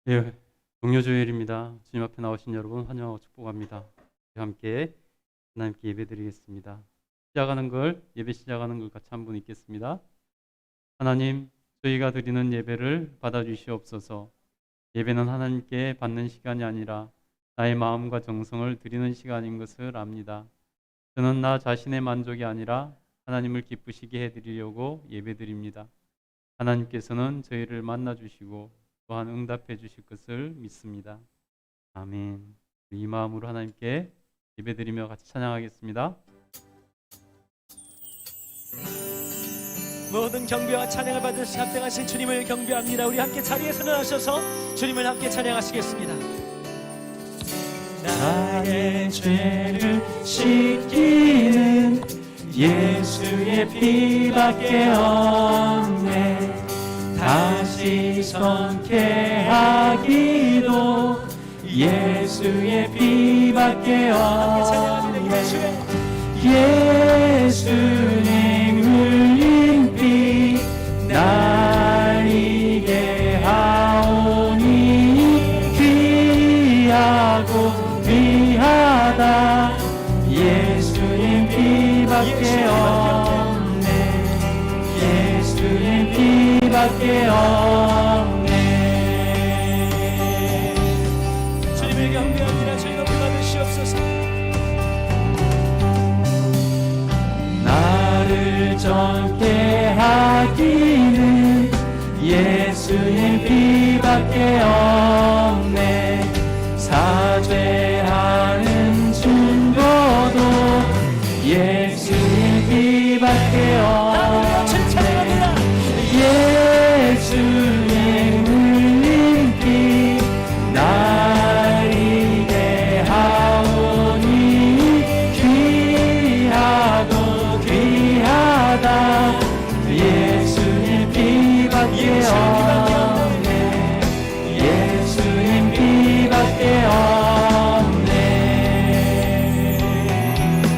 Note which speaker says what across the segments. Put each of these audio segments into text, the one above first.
Speaker 1: 예, 동료조엘입니다. 주님 앞에 나오신 여러분 환영하고 축복합니다. 함께 하나님께 예배드리겠습니다. 예배 시작하는 걸 같이 한 분 있겠습니다. 하나님, 저희가 드리는 예배를 받아주시옵소서. 예배는 하나님께 받는 시간이 아니라 나의 마음과 정성을 드리는 시간인 것을 압니다. 저는 나 자신의 만족이 아니라 하나님을 기쁘시게 해드리려고 예배드립니다. 하나님께서는 저희를 만나주시고 또한 응답해 주실 것을 믿습니다. 아멘. 이 마음으로 하나님께 예배드리며 같이 찬양하겠습니다.
Speaker 2: 모든 경배와 찬양을 받으시 합당하신 주님을 경배합니다. 우리 함께 자리에서 일어나셔서 주님을 함께 찬양하시겠습니다.
Speaker 3: 나의 죄를 씻기는 예수의 피밖에 없네. 다시 성케하기도 예수의 피밖에 없네. 예수님 흘린 피 날 이게 하오니 귀하고 귀하다. 예수님 피밖에 없네. 예수님 피밖에 없네.
Speaker 2: 주님을 경배합니다. 주님 높이 받으시옵소서.
Speaker 3: 나를 정케 하기는 예수님 피밖에 없네. 사죄하는 증거도 예수님 피밖에 없네. 예수님 흘린 피 날 이게 하오니 귀하고 귀하다. 예수님 피밖에 없네. 예수님 피밖에 없네.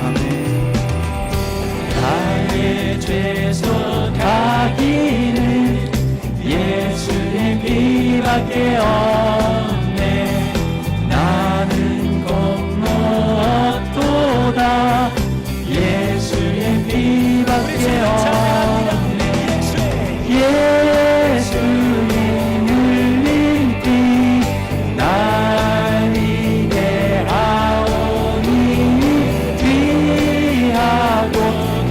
Speaker 3: 아멘. 나의 죄소 가기는 예수님 피밖에 없네. 나는 공로없도다. 예수님 피밖에 없네. 예수님 흘린 피 날 이게 하오니 귀하고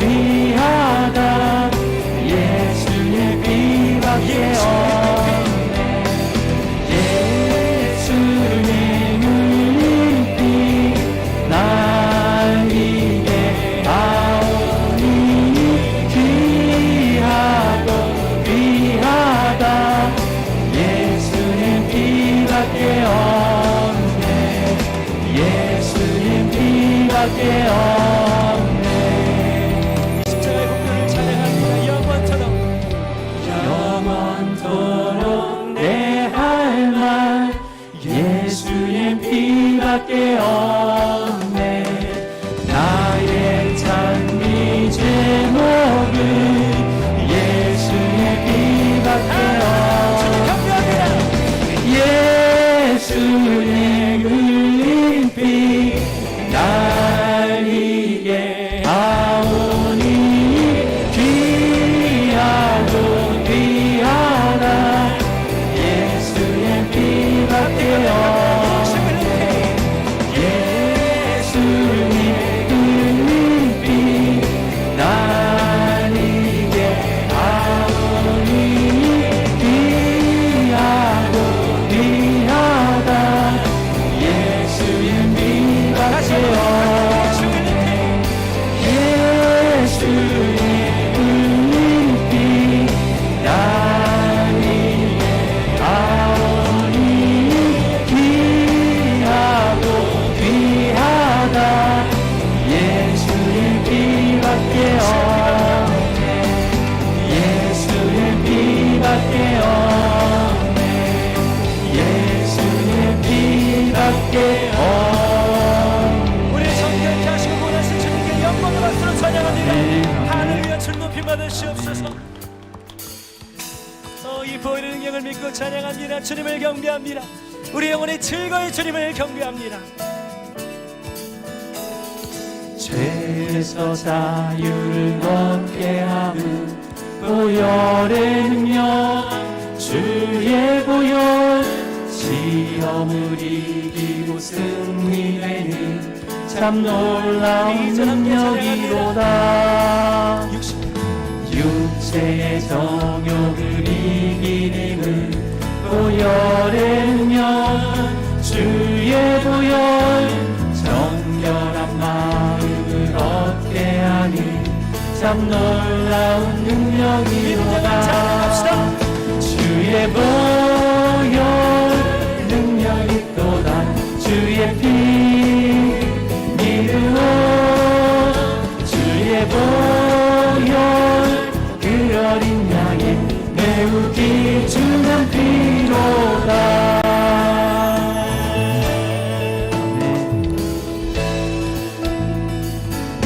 Speaker 3: 귀하다. 예수님 피밖에 없네. 예수님 흘린 피 날 이게 하오니 귀하고 귀하다. 예수님 피밖에 없네. 예수님 피밖에 없네.
Speaker 2: 십자가의 공로를 찬양합니다.
Speaker 3: 영원토록 내 할 말 예수님 피밖에 없네. 나의 찬미 제목은 예수님 피밖에 없네. 예수님 흘린 피 날
Speaker 2: 경배합니다. 주님을 경배합니다. 우리 영혼의 즐거이 주님을 경배합니다.
Speaker 3: 죄에서 자유를 얻게 하는 보혈의 능력, 주의 보혈, 시험을 이기고 승리되는 참 놀라운 능력이로다. 육체의 정욕을 이기는 보혈의 능력, 주의 보혈, 정결한 마음을 얻게 하니 참 놀라운 능력이로다. 주의 보혈 능력이 또다. 주의 피 믿으오. 주의 보혈 그 어린 양의 매우 귀중한 피로다.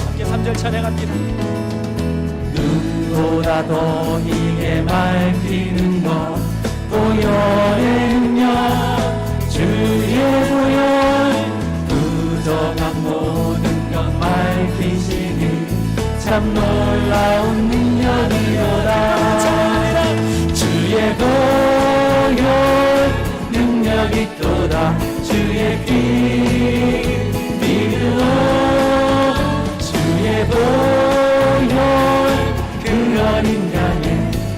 Speaker 2: 함께 3절 찬양합니다.
Speaker 3: 눈보다 더 희게 맑히는 것 보혈의 능력, 주의 보혈, 부정한 모든 것 맑히시니 참 놀라운 능력이로다. 주의 보혈 능력이 또다. 주의 피 믿으오. 주의 보혈 그 어린 양의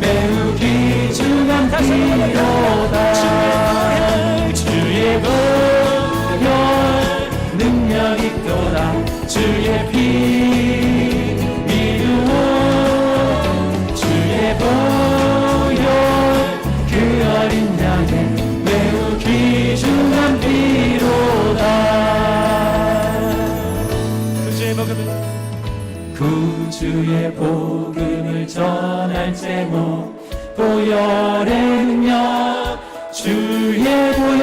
Speaker 3: 매우 귀중한 피로다. 주의 보혈 능력이 또다. 주의 피 믿으오. 주의 보혈 그 어린 양의 매우 귀중한 피로다.
Speaker 2: 구주의 복음을
Speaker 3: 구주의 복음을 전할 제목 보혈의 능력, 주의 보혈,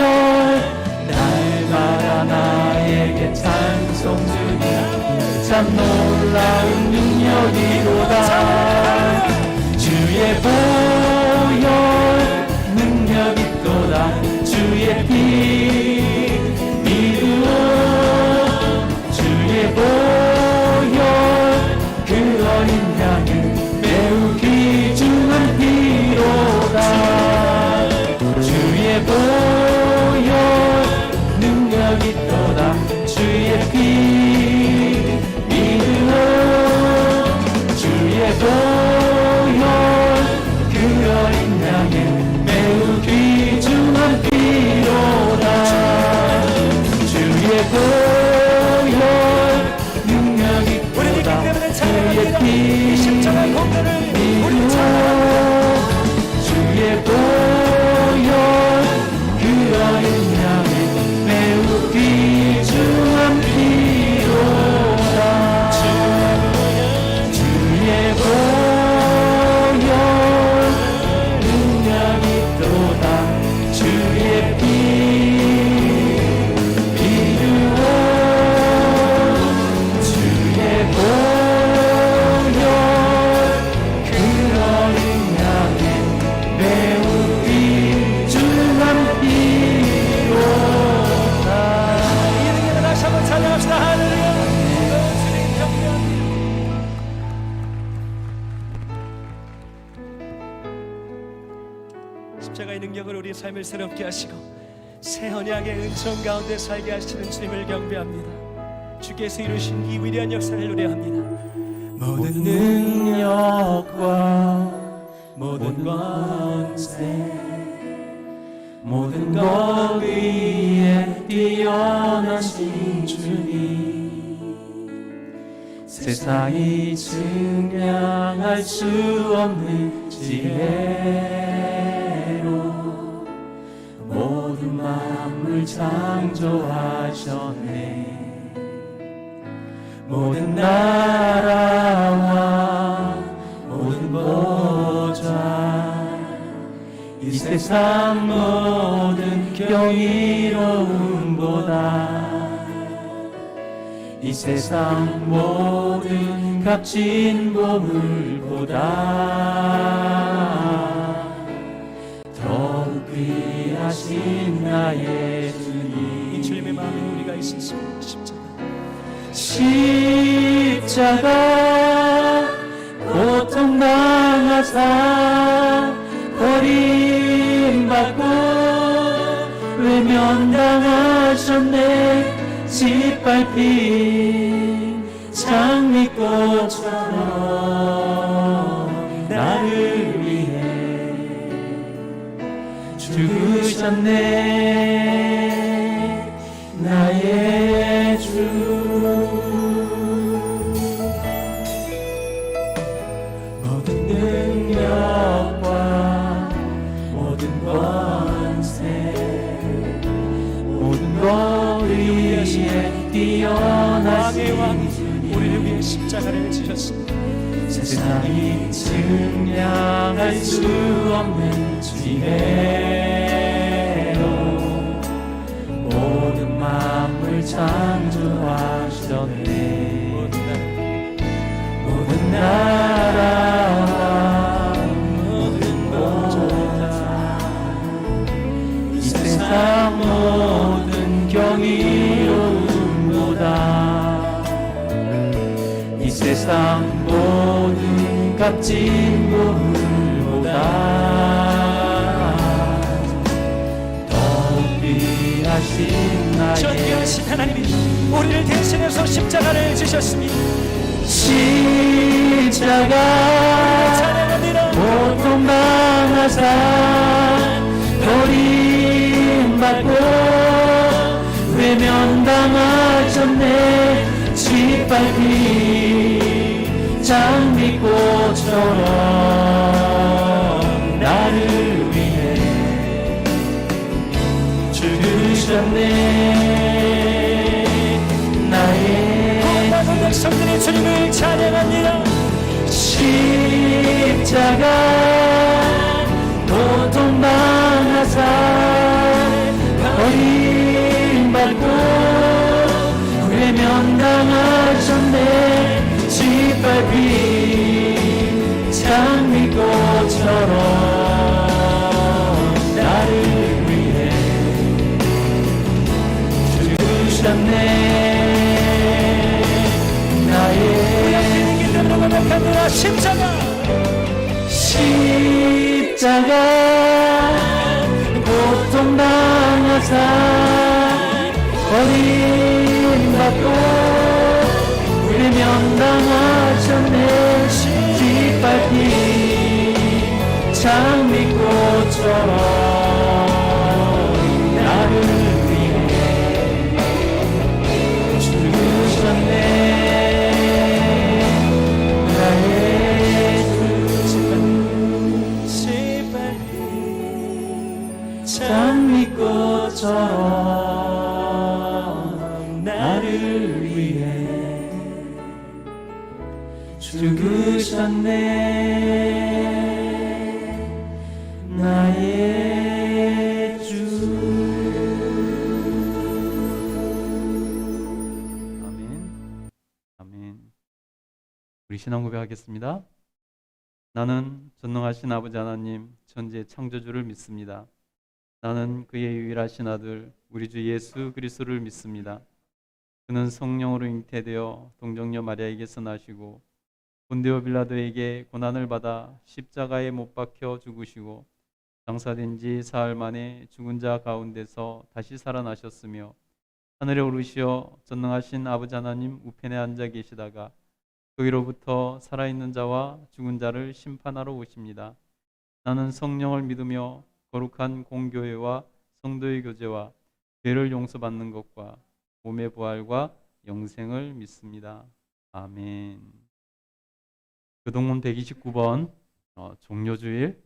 Speaker 3: 날마다 나에게 찬송 주니 참 놀라운 능력이로다. 주의 보혈 능력이 또다. 주의 피 믿으오. 주의 보혈 그 어린 양의 매우 귀중한 피로다. 주의 보혈 능력이 또다. 주의 피 믿으오. 주의 보혈 그 어린 양의 매우 귀중한 피로다. 주의 보혈 능력이
Speaker 2: 우리는 있기
Speaker 3: 또다.
Speaker 2: 때문에
Speaker 3: 주의
Speaker 2: 찬양합니다.
Speaker 3: 피
Speaker 2: 이 십자가의 공로를 우리 찬양합니다.
Speaker 3: 주의 보혈 그 어린 양의 매우 귀중한 피로다. 주의 보혈 능력이 또다. 주의 피 믿으오. 주의 보혈 그 어린 양의 매우 귀중한 피로다.
Speaker 2: 이름으로 다시 한번 찬양합시다. 할렐루야. 주님 경배합니다. 십자가의 능력을 우리 삶을 새롭게 하시고 새 언약의 은총 가운데 살게 하시는 주님을 경배합니다. 주께서 이루신 이 위대한 역사를 노래합니다.
Speaker 3: 모든 능력과 모든 권세 모든 것 위에 뛰어나신 주님, 세상이 증량할 수 없는 지혜로 모든 만물 창조하셨네. 모든 나라와 모든 보좌, 이 세상 모든 경이로움보다 이 세상 모든 값진 보물보다 더욱 귀한 하신 나의
Speaker 2: 이
Speaker 3: 주님.
Speaker 2: 주님의 마음에 우리가 있었습니다.
Speaker 3: 십자가 고통당하사 버림받고 외면당하셨네. 짓밟힌 장미꽃처럼 나를 위해 죽으셨네. 나의 주. 모든 능력과 모든 권세 모든 것 위에 뛰어나신
Speaker 2: 왕의
Speaker 3: 주님.
Speaker 2: 우리를 위해 십자가를 지셨습니다.
Speaker 3: 세상이 증량할 수 없는 지혜로 모든 만물 창조하셨네. 모든 나라와 모든 나라 이 세상 모든 경이로움보다 이 세상 모든 값진 보물보다 더욱 귀하신 나의
Speaker 2: 전귀하신 하나님이 우리를 대신해서 십자가를 지셨습니다.
Speaker 3: 십자가
Speaker 2: 찬양합니다.
Speaker 3: 고통당하사 버림받고 외면당하셨네. 짓밟힌 장미꽃처럼 나를 위해 죽으셨네. 나의
Speaker 2: 모든 백성들이 주님을 찬양합니다.
Speaker 3: 십자가 고통당하사 버림받고 외면당하셨네. 짓밟힌 장미꽃처럼 나를 위해 죽으셨네. 나의
Speaker 2: 길로 고백합니다. 십자가
Speaker 3: 고통당하사 버림받고 외면당하셨네. 짓밟힌 장미꽃처럼 나를 위해 죽으셨네. 장미꽃처럼 나를 위해 죽으셨네. 나의 주.
Speaker 1: 아멘. 아멘. 우리 신앙 고백하겠습니다. 나는 전능하신 아버지 하나님, 천지의 창조주를 믿습니다. 나는 그의 유일하신 아들, 우리 주 예수 그리스도를 믿습니다. 그는 성령으로 잉태되어 동정녀 마리아에게서 나시고 본디오 빌라도에게 고난을 받아 십자가에 못 박혀 죽으시고 장사된 지 사흘 만에 죽은 자 가운데서 다시 살아나셨으며 하늘에 오르시어 전능하신 아버지 하나님 우편에 앉아 계시다가 거기로부터 살아있는 자와 죽은 자를 심판하러 오십니다. 나는 성령을 믿으며 거룩한 공교회와 성도의 교제와 죄를 용서받는 것과 몸의 부활과 영생을 믿습니다. 아멘. 교동문 129번 종료주일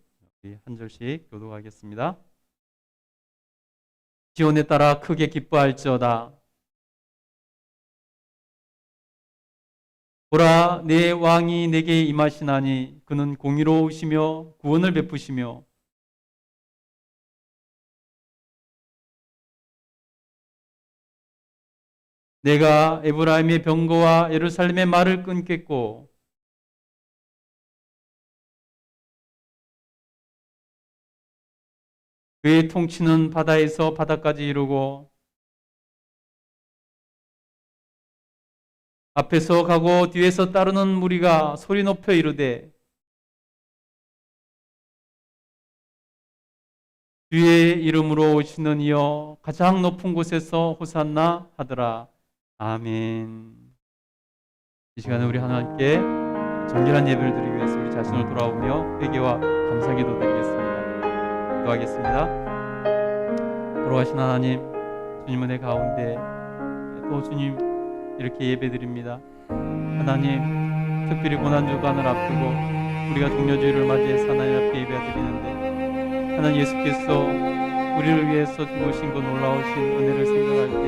Speaker 1: 한 절씩 교독하겠습니다. 지온에 따라 크게 기뻐할지어다. 보라, 내 왕이 내게 임하시나니 그는 공의로우시며 구원을 베푸시며 내가 에브라임의 병거와 예루살렘의 말을 끊겠고 그의 통치는 바다에서 바다까지 이루고 앞에서 가고 뒤에서 따르는 무리가 소리 높여 이르되 주의 이름으로 오시는 이여 가장 높은 곳에서 호산나 하더라. 아멘. 이 시간에 우리 하나님께 정결한 예배를 드리기 위해서 우리 자신을 돌아오며 회개와 감사기도 드리겠습니다. 기도하겠습니다. 돌아가신 하나님, 주님 은혜 가운데 또 주님 이렇게 예배드립니다. 하나님, 특별히 고난주간을 앞두고 우리가 종려주의를 맞이해서 하나님 앞에 예배드리는데 하나님 예수께서 우리를 위해서 죽으신 그 놀라우신 은혜를 생각할 때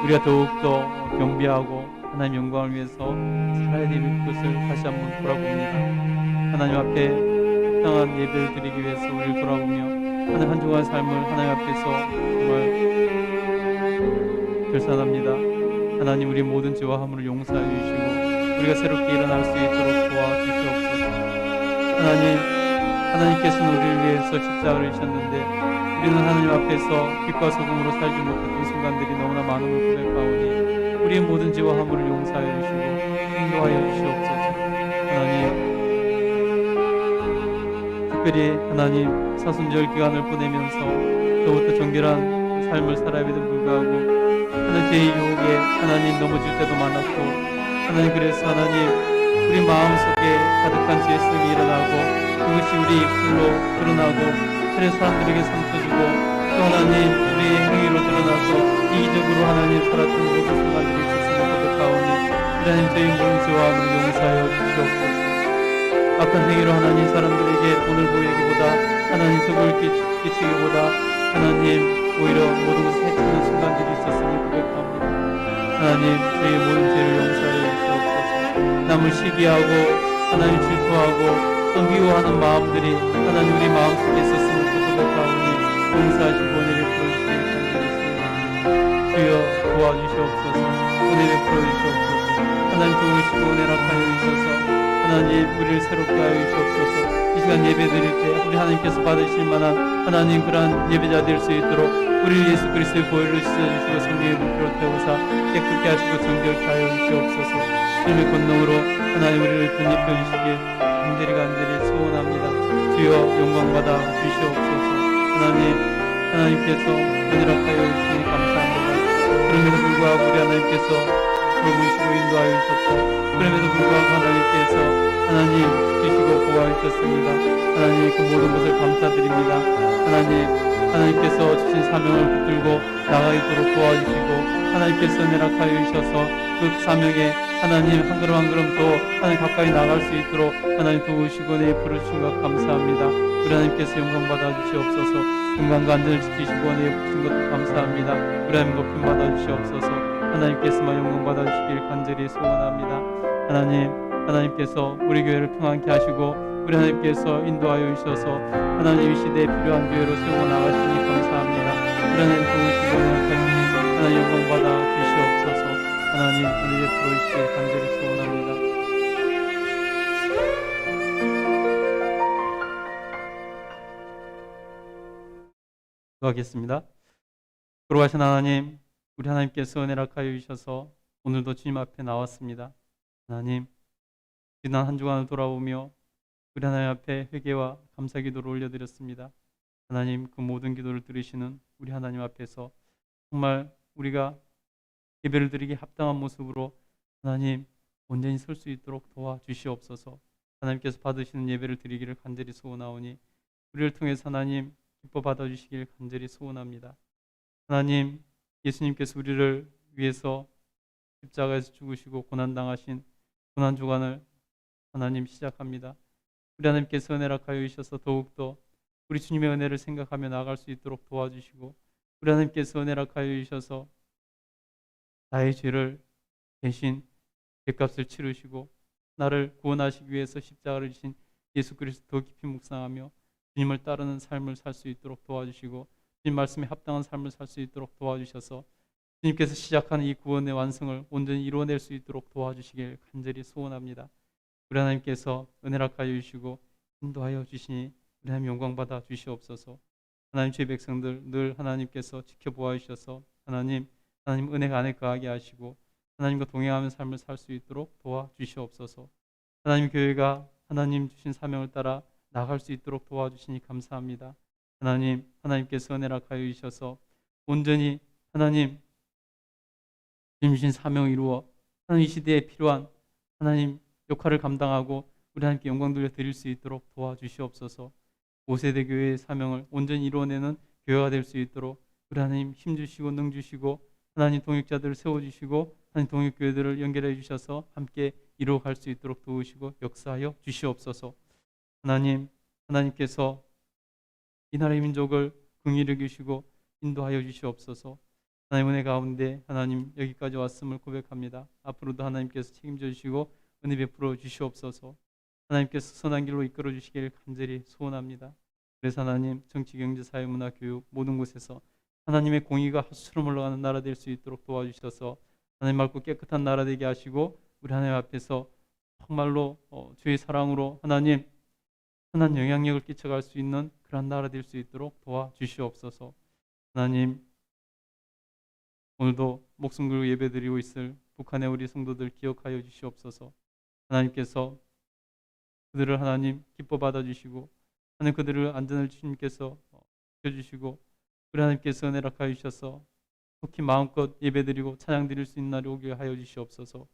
Speaker 1: 우리가 더욱더 경배하고 하나님 영광을 위해서 살아야 될 것을 다시 한번 돌아봅니다. 하나님 앞에 합당한 예배를 드리기 위해서 우리를 돌아보며 하나님 한 주간의 삶을 하나님 앞에서 정말 결산합니다. 하나님 우리 모든 죄와 허물을 용서해 주시고 우리가 새롭게 일어날 수 있도록 도와주시옵소서. 하나님께서는 우리를 위해서 십자가를 지셨는데 우리는 하나님 앞에서 빛과 소금으로 살지 못했던 순간들이 너무나 많음을 고백하오니 우리의 모든 죄와 허물을 용서하여 주시고 인도하여 주시옵소서. 하나님, 특별히 하나님 사순절 기간을 보내면서 더욱더 정결한 삶을 살아야에도 불구하고 하나님 죄의 유혹에 하나님 넘어질 때도 많았고 하나님 그래서 하나님 우리 마음속에 가득한 죄성이 일어나고 그것이 우리 입술로 드러나고 그래 사람들에게 상처 주고 또 하나님 우리의 행위로 드러나서 이기적으로 하나님 살았던 모든 순간들이 있었음을 고백하오니 하나님 저희 모든 죄와 함을 용서하여 주시옵소서. 악한 행위로 하나님 사람들에게 돈을 보이기보다 하나님 덕을 끼치기보다 하나님 오히려 모든 것을 해치는 순간들이 있었음을 고백합니다. 하나님 저희 모든 죄를 용서하여 주시옵소서. 남을 시기하고 하나님 질투하고 또 미워하는 마음들이 하나님 우리 마음속에 있었음을 고백하오니 용서하시고 은혜를 풀어주시길 간절히 주여 도와주시옵소서. 은혜 베풀어 주시옵소서. 하나님 도우시고 은혜락하여 주셔서 하나님 우리를 새롭게 하여 주시옵소서. 이 시간 예배 드릴 때 우리 하나님께서 받으실 만한 하나님 그러한 예배자 될 수 있도록 우리 예수 그리스도의 보혈을 씻어주시고 성령의 물기로 태우사 깨끗게 하시고 정결케 하여 주시옵소서. 주님의 권능으로 하나님 우리를 덧입혀 주시길 간절히 소원합니다. 주여 영광받아 주시옵소서. 하나님께서 은혜락하여 주시니 감사합니다. 그럼에도 불구하고 우리 하나님께서 돌보시고 인도하여 주셨고 그럼에도 불구하고 하나님께서 하나님 지키시고 보호하여 주셨습니다. 하나님 그 모든 것을 감사드립니다. 하나님께서 주신 사명을 붙들고 나가도록 도와주시고 하나님께서 은혜락하여 주셔서 그 사명에 하나님 한 걸음 한 걸음 더 하나님 가까이 나갈 수 있도록 하나님 도우시고 내 부르신 것 감사합니다. 우리 하나님께서 영광 받아 주시옵소서. 건강과 안전을 지키시고 내 부르신 것도 감사합니다. 우리 하나님 높임 받아 주시옵소서. 하나님께서만 영광 받아 주시길 간절히 소원합니다. 하나님께서 우리 교회를 평안케 하시고 우리 하나님께서 인도하여 주셔서 하나님 이 시대에 필요한 교회로 세워 나가시니 감사합니다. 우리 하나님 도우시고 은혜하시니 하나님 영광 받아 주시옵소서. 하나님 은혜 베풀어 주시길 간절히 소원합니다. 기도하겠습니다. 돌아가신 하나님, 우리 하나님께서 은혜락하여 주셔서 오늘도 주님 앞에 나왔습니다. 하나님, 지난 한 주간을 돌아오며 우리 하나님 앞에 회개와 감사 기도를 올려드렸습니다. 하나님, 그 모든 기도를 들으시는 우리 하나님 앞에서 정말 우리가 예배를 드리기 합당한 모습으로 하나님 온전히 설 수 있도록 도와주시옵소서. 하나님께서 받으시는 예배를 드리기를 간절히 소원하오니 우리를 통해서 하나님 기뻐 받아주시길 간절히 소원합니다. 하나님, 예수님께서 우리를 위해서 십자가에서 죽으시고 고난당하신 고난주간을 하나님 시작합니다. 우리 하나님께서 은혜락하여 주셔서 더욱더 우리 주님의 은혜를 생각하며 나아갈 수 있도록 도와주시고 우리 하나님께서 은혜락하여 주셔서 나의 죄를 대신 죄값을 치르시고 나를 구원하시기 위해서 십자가를 지신 예수 그리스도 더 깊이 묵상하며 주님을 따르는 삶을 살 수 있도록 도와주시고 주님 말씀에 합당한 삶을 살 수 있도록 도와주셔서 주님께서 시작하는 이 구원의 완성을 온전히 이루어낼 수 있도록 도와주시길 간절히 소원합니다. 우리 하나님께서 은혜락하여 주시고 인도하여 주시니 우리 하나님 영광받아 주시옵소서. 하나님 주의 백성들 늘 하나님께서 지켜보아 주셔서 하나님 은혜가 안에 거하게 하시고 하나님과 동행하는 삶을 살 수 있도록 도와주시옵소서. 하나님 교회가 하나님 주신 사명을 따라 나갈 수 있도록 도와주시니 감사합니다. 하나님께서 은혜를 하여 주셔서 온전히 하나님 주신 사명을 이루어 하나님 이 시대에 필요한 하나님 역할을 감당하고 우리 하나님께 영광 돌려 드릴 수 있도록 도와주시옵소서. 5세대 교회의 사명을 온전히 이루어내는 교회가 될 수 있도록 우리 하나님 힘주시고 능주시고 하나님 동역자들을 세워주시고 하나님 동역교회들을 연결해 주셔서 함께 이루어갈 수 있도록 도우시고 역사하여 주시옵소서. 하나님께서 이 나라의 민족을 긍휼히 여기시고 인도하여 주시옵소서. 하나님 은혜 가운데 하나님 여기까지 왔음을 고백합니다. 앞으로도 하나님께서 책임져 주시고 은혜 베풀어 주시옵소서. 하나님께서 선한 길로 이끌어 주시길 간절히 소원합니다. 그래서 하나님 정치, 경제, 사회, 문화, 교육 모든 곳에서 하나님의 공의가 하수처럼 흘러가는 나라 될 수 있도록 도와주셔서 하나님 맑고 깨끗한 나라 되게 하시고 우리 하나님 앞에서 정말로 주의 사랑으로 하나님 선한 영향력을 끼쳐갈 수 있는 그런 나라 될 수 있도록 도와주시옵소서. 하나님 오늘도 목숨 걸고 예배드리고 있을 북한의 우리 성도들 기억하여 주시옵소서. 하나님께서 그들을 하나님 기뻐 받아주시고 하나님 그들을 안전을 주님께서 지켜주시고 우리 하나님께서 은혜를 하여 주셔서 속히 마음껏 예배드리고 찬양 드릴 수 있는 날이 오게 하여 주시옵소서.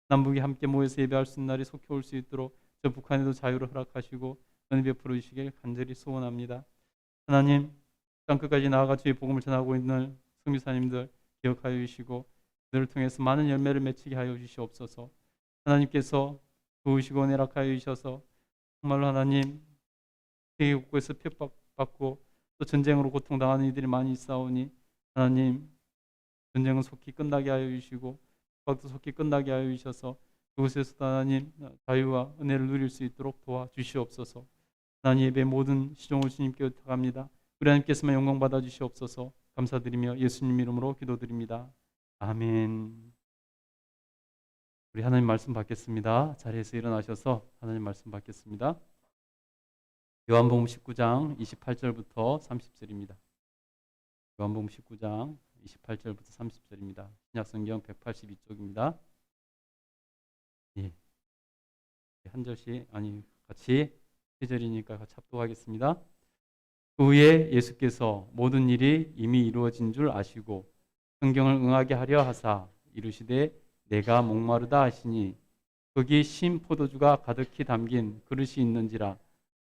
Speaker 1: 남북이 함께 모여서 예배할 수 있는 날이 속히 올 수 있도록 저 북한에도 자유를 허락하시고 은혜 베풀어 주시길 간절히 소원합니다. 하나님 땅끝까지 나아가 주의 복음을 전하고 있는 선교사님들 기억하여 주시고 그들을 통해서 많은 열매를 맺히게 하여 주시옵소서. 하나님께서 도우시고 은혜를 하여 주셔서 정말로 하나님 세계 곳곳에서 핍박받고 또 전쟁으로 고통당하는 이들이 많이 있사오니 하나님 전쟁은 속히 끝나게 하여 주시고 핍박도 속히 끝나게 하여 주셔서 그곳에서도 하나님 자유와 은혜를 누릴 수 있도록 도와주시옵소서. 하나님 예배 모든 시종을 주님께 의탁합니다. 우리 하나님께서만 영광 받아 주시옵소서. 감사드리며 예수님 이름으로 기도드립니다. 아멘. 우리 하나님 말씀 받겠습니다. 자리에서 일어나셔서 하나님 말씀 받겠습니다. 요한복음 19장 28절부터 30절입니다. 요한복음 19장 28절부터 30절입니다. 신약성경 182쪽입니다. 예. 한 절씩 같이 세 절이니까 같이 합독하겠습니다. 그 후에 예수께서 모든 일이 이미 이루어진 줄 아시고 성경을 응하게 하려 하사 이르시되 내가 목마르다 하시니 거기 신 포도주가 가득히 담긴 그릇이 있는지라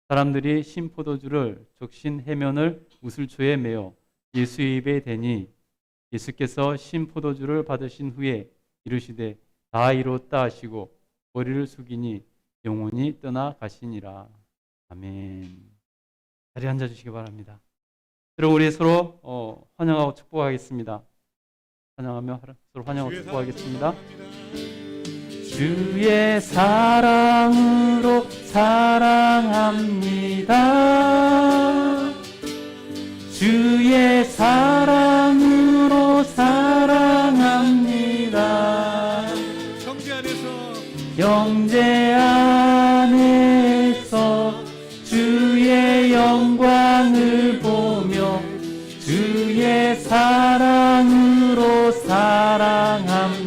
Speaker 1: 사람들이 신 포도주를 적신 해면을 우슬초에 메어 예수의 입에 대니 예수께서 신 포도주를 받으신 후에 이르시되 다 이루었다 하시고 머리를 숙이니 영혼이 떠나 가시니라. 아멘. 자리에 앉아주시기 바랍니다. 여러분 우리 서로 환영하고 축복하겠습니다. 환영하며 서로 환영하고 축복하겠습니다. 주의 사랑으로 사랑합니다. 주의 사랑으로 사랑합니다. 형제 안에서 주의 영광을 보며 주의 사랑으로 사랑합니다.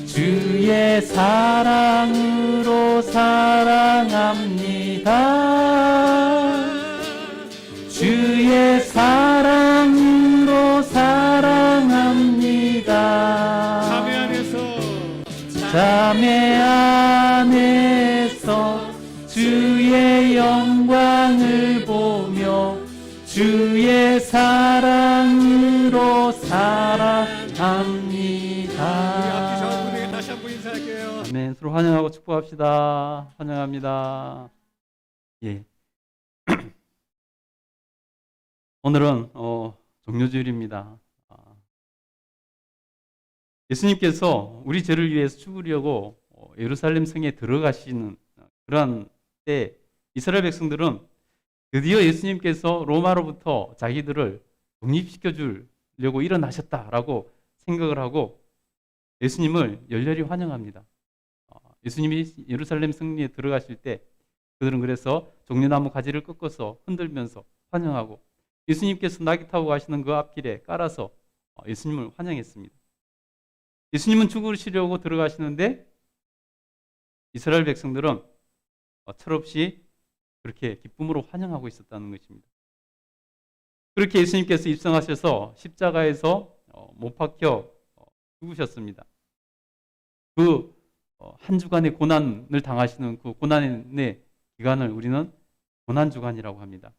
Speaker 1: 주의 사랑으로 사랑합니다. 주의 사랑으로 사랑합니다. 자매 안에서 주의 영광을 보며 주의 사랑으로 사랑합니다.
Speaker 2: 다시 한번 인사할게요.
Speaker 1: 아멘. 서로 환영하고 축복합시다. 환영합니다. 예. 오늘은 종료주일입니다. 예수님께서 우리 죄를 위해서 죽으려고 예루살렘 성에 들어가시는 그런 때 이스라엘 백성들은 드디어 예수님께서 로마로부터 자기들을 독립시켜 주려고 일어나셨다라고 생각을 하고 예수님을 열렬히 환영합니다. 예수님이 예루살렘 성리에 들어가실 때 그들은 그래서 종려나무 가지를 꺾어서 흔들면서 환영하고 예수님께서 낙이 타고 가시는 그 앞길에 깔아서 예수님을 환영했습니다. 예수님은 죽으시려고 들어가시는데 이스라엘 백성들은 철없이 그렇게 기쁨으로 환영하고 있었다는 것입니다. 그렇게 예수님께서 입성하셔서 십자가에서 못 박혀 죽으셨습니다. 그 한 주간의 고난을 당하시는 그 고난의 기간을 우리는 고난주간이라고 합니다.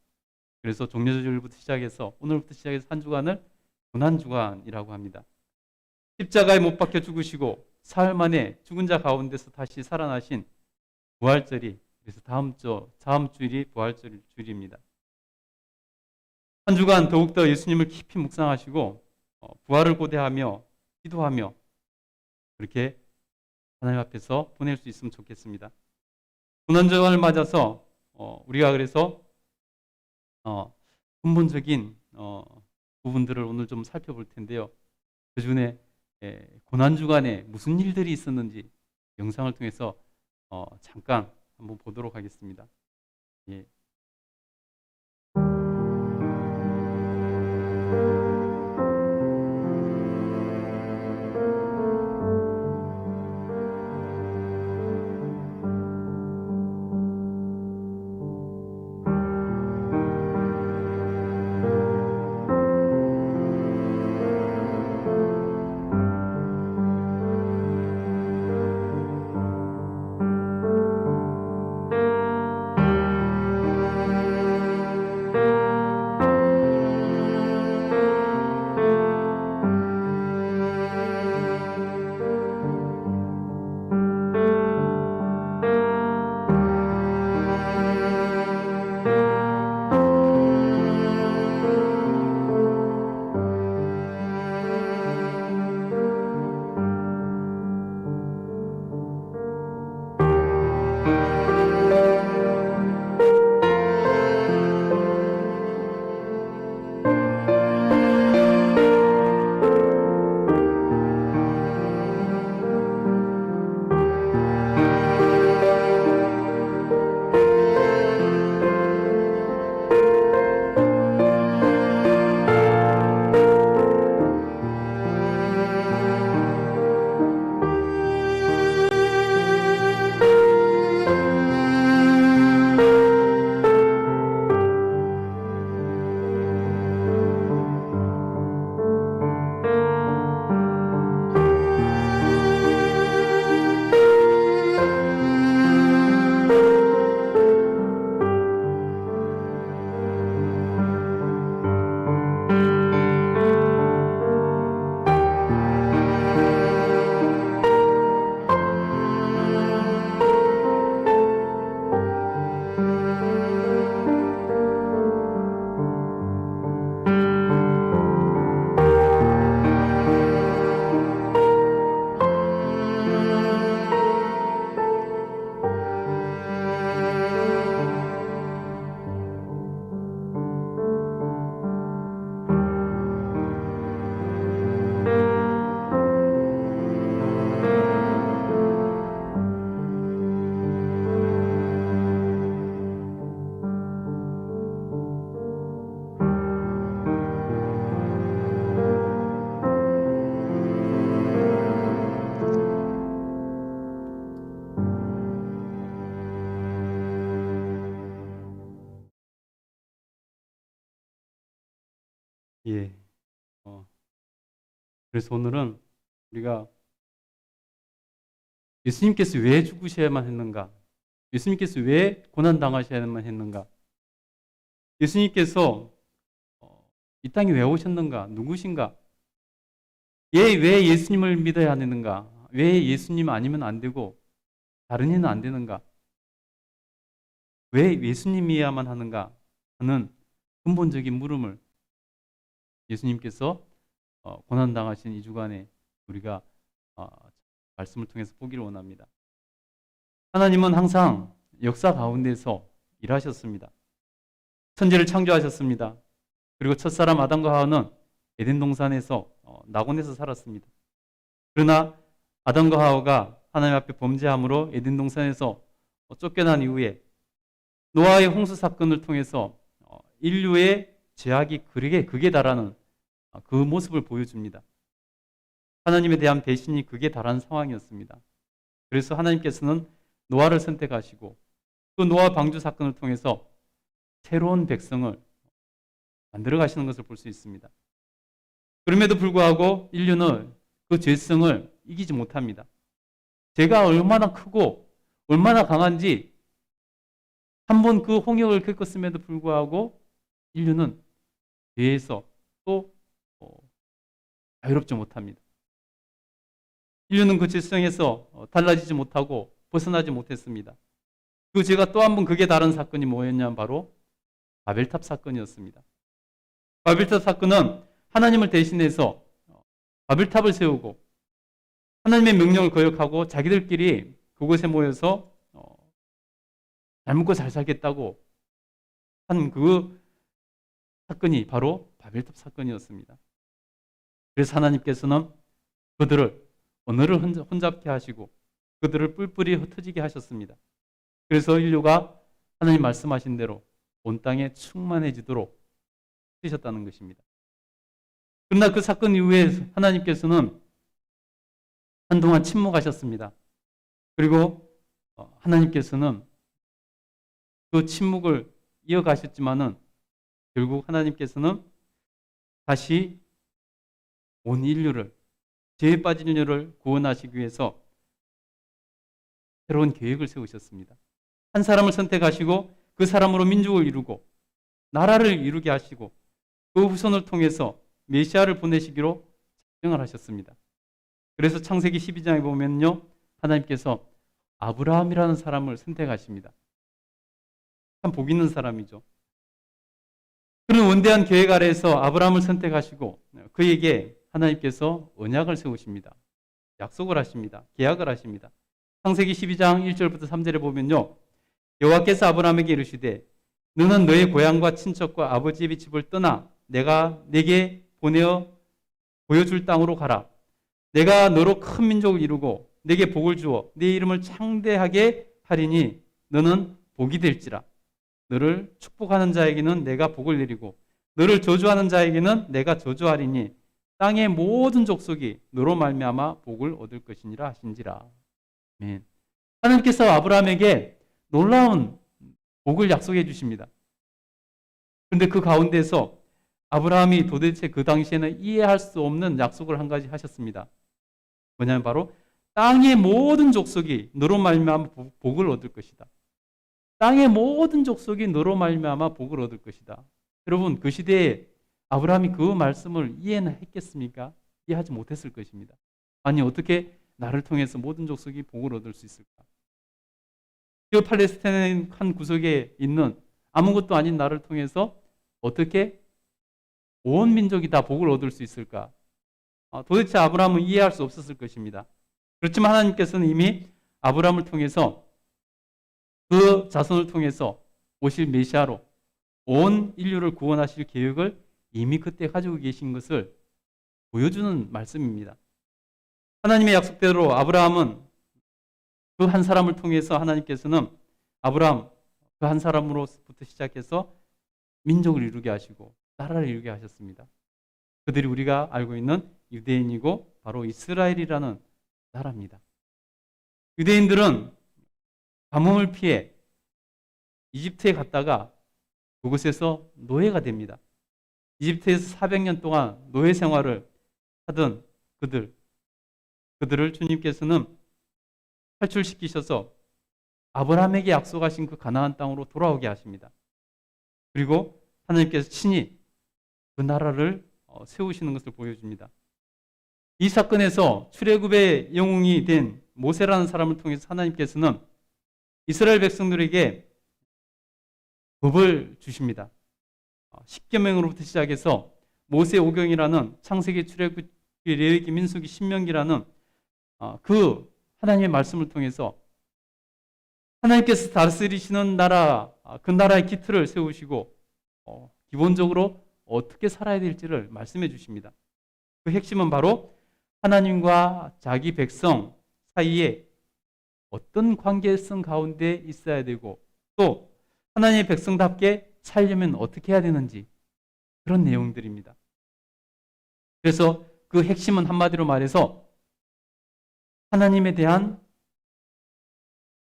Speaker 1: 그래서 종려주일부터 시작해서 오늘부터 시작해서 한 주간을 고난주간이라고 합니다. 십자가에 못 박혀 죽으시고 사흘 만에 죽은 자 가운데서 다시 살아나신 부활절이, 그래서 다음 주일이 부활절입니다. 한 주간 더욱더 예수님을 깊이 묵상하시고 부활을 고대하며 기도하며 그렇게 하나님 앞에서 보낼 수 있으면 좋겠습니다. 고난주간을 맞아서 우리가 그래서 근본적인 부분들을 오늘 좀 살펴볼 텐데요. 그 중에 고난주간에 무슨 일들이 있었는지 영상을 통해서 잠깐 한번 보도록 하겠습니다. 예. 예. 그래서 오늘은 우리가 예수님께서 왜 죽으셔야만 했는가? 예수님께서 왜 고난당하셔야만 했는가? 예수님께서 이 땅에 왜 오셨는가? 누구신가? 왜 예수님을 믿어야 하는가? 왜 예수님 아니면 안 되고 다른 이는 안 되는가? 왜 예수님이야만 하는가? 하는 근본적인 물음을 예수님께서 고난당하신 이 주간에 우리가 말씀을 통해서 보기를 원합니다. 하나님은 항상 역사 가운데서 일하셨습니다. 천지를 창조하셨습니다. 그리고 첫사람 아담과 하와는 에덴 동산에서 낙원에서 살았습니다. 그러나 아담과 하와가 하나님 앞에 범죄함으로 에덴 동산에서 쫓겨난 이후에 노아의 홍수 사건을 통해서 인류의 죄악이 극에 달하는 그 모습을 보여줍니다. 하나님에 대한 배신이 극에 달하는 상황이었습니다. 그래서 하나님께서는 노아를 선택하시고 그 노아 방주 사건을 통해서 새로운 백성을 만들어 가시는 것을 볼 수 있습니다. 그럼에도 불구하고 인류는 그 죄성을 이기지 못합니다. 죄가 얼마나 크고 얼마나 강한지 한 번 그 홍역을 겪었음에도 불구하고 인류는 죄에서 또 자유롭지 못합니다. 인류는 그 죄성에서 달라지지 못하고 벗어나지 못했습니다. 그 죄가 또 한 번 극에 달한 사건이 뭐였냐면 바로 바벨탑 사건이었습니다. 바벨탑 사건은 하나님을 대신해서 바벨탑을 세우고 하나님의 명령을 거역하고 자기들끼리 그곳에 모여서 잘 먹고 잘 살겠다고 한 그 사건이 바로 바벨탑 사건이었습니다. 그래서 하나님께서는 그들을 언어를 혼잡케 하시고 그들을 뿔뿔이 흩어지게 하셨습니다. 그래서 인류가 하나님 말씀하신 대로 온 땅에 충만해지도록 하셨다는 것입니다. 그러나 그 사건 이후에 하나님께서는 한동안 침묵하셨습니다. 그리고 하나님께서는 그 침묵을 이어가셨지만은 결국 하나님께서는 다시 온 인류를, 죄에 빠진 인류를 구원하시기 위해서 새로운 계획을 세우셨습니다. 한 사람을 선택하시고 그 사람으로 민족을 이루고 나라를 이루게 하시고 그 후손을 통해서 메시아를 보내시기로 작정을 하셨습니다. 그래서 창세기 12장에 보면요, 하나님께서 아브라함이라는 사람을 선택하십니다. 참 복 있는 사람이죠. 그런 원대한 계획 아래에서 아브라함을 선택하시고 그에게 하나님께서 언약을 세우십니다. 약속을 하십니다. 계약을 하십니다. 창세기 12장 1절부터 3절에 보면요, 여호와께서 아브라함에게 이르시되 너는 너의 고향과 친척과 아버지의 집을 떠나 내가 네게 보여줄 땅으로 가라. 내가 너로 큰 민족을 이루고 네게 복을 주어 네 이름을 창대하게 하리니 너는 복이 될지라. 너를 축복하는 자에게는 내가 복을 내리고 너를 저주하는 자에게는 내가 저주하리니 땅의 모든 족속이 너로 말미암아 복을 얻을 것이니라 하신지라. 아멘. 하나님께서 아브라함에게 놀라운 복을 약속해 주십니다. 그런데 그 가운데서 아브라함이 도대체 그 당시에는 이해할 수 없는 약속을 한 가지 하셨습니다. 뭐냐면 바로 땅의 모든 족속이 너로 말미암아 복을 얻을 것이다. 땅의 모든 족속이 너로 말미암아 복을 얻을 것이다. 여러분, 그 시대에 아브라함이 그 말씀을 이해는 했겠습니까? 이해하지 못했을 것입니다. 아니, 어떻게 나를 통해서 모든 족속이 복을 얻을 수 있을까? 그 팔레스타인 한 구석에 있는 아무것도 아닌 나를 통해서 어떻게 온 민족이 다 복을 얻을 수 있을까? 도대체 아브라함은 이해할 수 없었을 것입니다. 그렇지만 하나님께서는 이미 아브라함을 통해서 그 자손을 통해서 오실 메시아로 온 인류를 구원하실 계획을 이미 그때 가지고 계신 것을 보여주는 말씀입니다. 하나님의 약속대로 아브라함은 그 한 사람을 통해서 하나님께서는 아브라함 그 한 사람으로부터 시작해서 민족을 이루게 하시고 나라를 이루게 하셨습니다. 그들이 우리가 알고 있는 유대인이고 바로 이스라엘이라는 나라입니다. 유대인들은 가뭄을 피해 이집트에 갔다가 그곳에서 노예가 됩니다. 이집트에서 400년 동안 노예 생활을 하던 그들을 주님께서는 탈출시키셔서 아브라함에게 약속하신 그 가나안 땅으로 돌아오게 하십니다. 그리고 하나님께서 친히 그 나라를 세우시는 것을 보여줍니다. 이 사건에서 출애굽의 영웅이 된 모세라는 사람을 통해서 하나님께서는 이스라엘 백성들에게 법을 주십니다. 십계명으로부터 시작해서 모세 오경이라는 창세기, 출애굽, 레위기, 민수기, 신명기라는 그 하나님의 말씀을 통해서 하나님께서 다스리시는 나라, 그 나라의 기틀을 세우시고 기본적으로 어떻게 살아야 될지를 말씀해 주십니다. 그 핵심은 바로 하나님과 자기 백성 사이에 어떤 관계성 가운데 있어야 되고 또 하나님의 백성답게 살려면 어떻게 해야 되는지 그런 내용들입니다. 그래서 그 핵심은 한마디로 말해서 하나님에 대한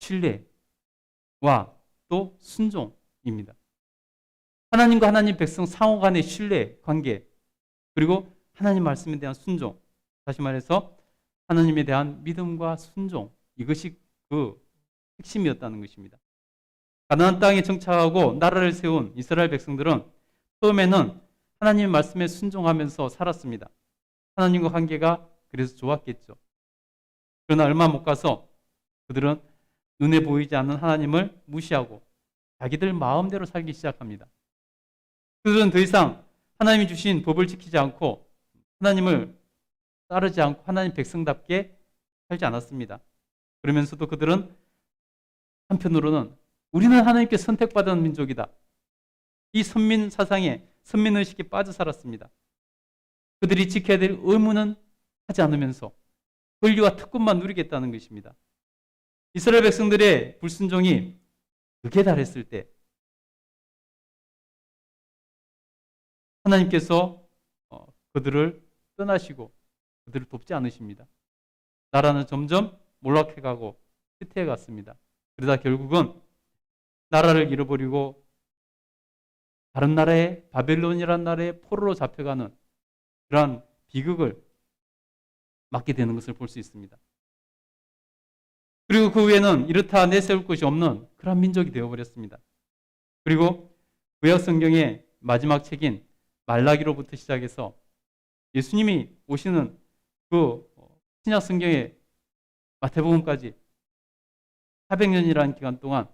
Speaker 1: 신뢰와 또 순종입니다. 하나님과 하나님 백성 상호 간의 신뢰 관계, 그리고 하나님 말씀에 대한 순종, 다시 말해서 하나님에 대한 믿음과 순종, 이것이 그 핵심이었다는 것입니다. 가나안 땅에 정착하고 나라를 세운 이스라엘 백성들은 처음에는 하나님의 말씀에 순종하면서 살았습니다. 하나님과 관계가 그래서 좋았겠죠. 그러나 얼마 못 가서 그들은 눈에 보이지 않는 하나님을 무시하고 자기들 마음대로 살기 시작합니다. 그들은 더 이상 하나님이 주신 법을 지키지 않고 하나님을 따르지 않고 하나님 백성답게 살지 않았습니다. 그러면서도 그들은 한편으로는 우리는 하나님께 선택받은 민족이다, 이 선민 사상에, 선민의식에 빠져 살았습니다. 그들이 지켜야 될 의무는 하지 않으면서 권리와 특권만 누리겠다는 것입니다. 이스라엘 백성들의 불순종이 극에 달했을 때 하나님께서 그들을 떠나시고 그들을 돕지 않으십니다. 나라는 점점 몰락해가고 쇠퇴해갔습니다. 그러다 결국은 나라를 잃어버리고 다른 나라에, 바벨론이라는 나라에 포로로 잡혀가는 그러한 비극을 맞게 되는 것을 볼 수 있습니다. 그리고 그 후에는 이렇다 내세울 것이 없는 그러한 민족이 되어버렸습니다. 그리고 구약 성경의 마지막 책인 말라기로부터 시작해서 예수님이 오시는 그 신약 성경의 마태복음까지 400년이라는 기간 동안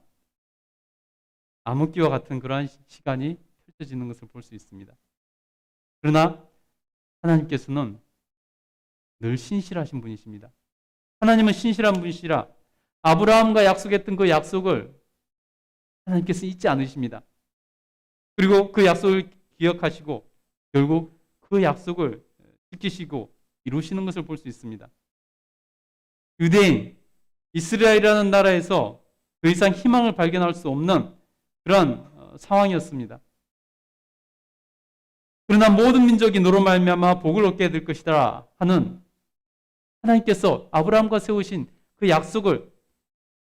Speaker 1: 암흑기와 같은 그러한 시간이 펼쳐지는 것을 볼 수 있습니다. 그러나 하나님께서는 늘 신실하신 분이십니다. 하나님은 신실한 분이시라 아브라함과 약속했던 그 약속을 하나님께서 잊지 않으십니다. 그리고 그 약속을 기억하시고 결국 그 약속을 지키시고 이루시는 것을 볼 수 있습니다. 유대인, 이스라엘이라는 나라에서 더 이상 희망을 발견할 수 없는 그러한 상황이었습니다. 그러나 모든 민족이 너로 말미암아 복을 얻게 될 것이다 하는 하나님께서 아브라함과 세우신 그 약속을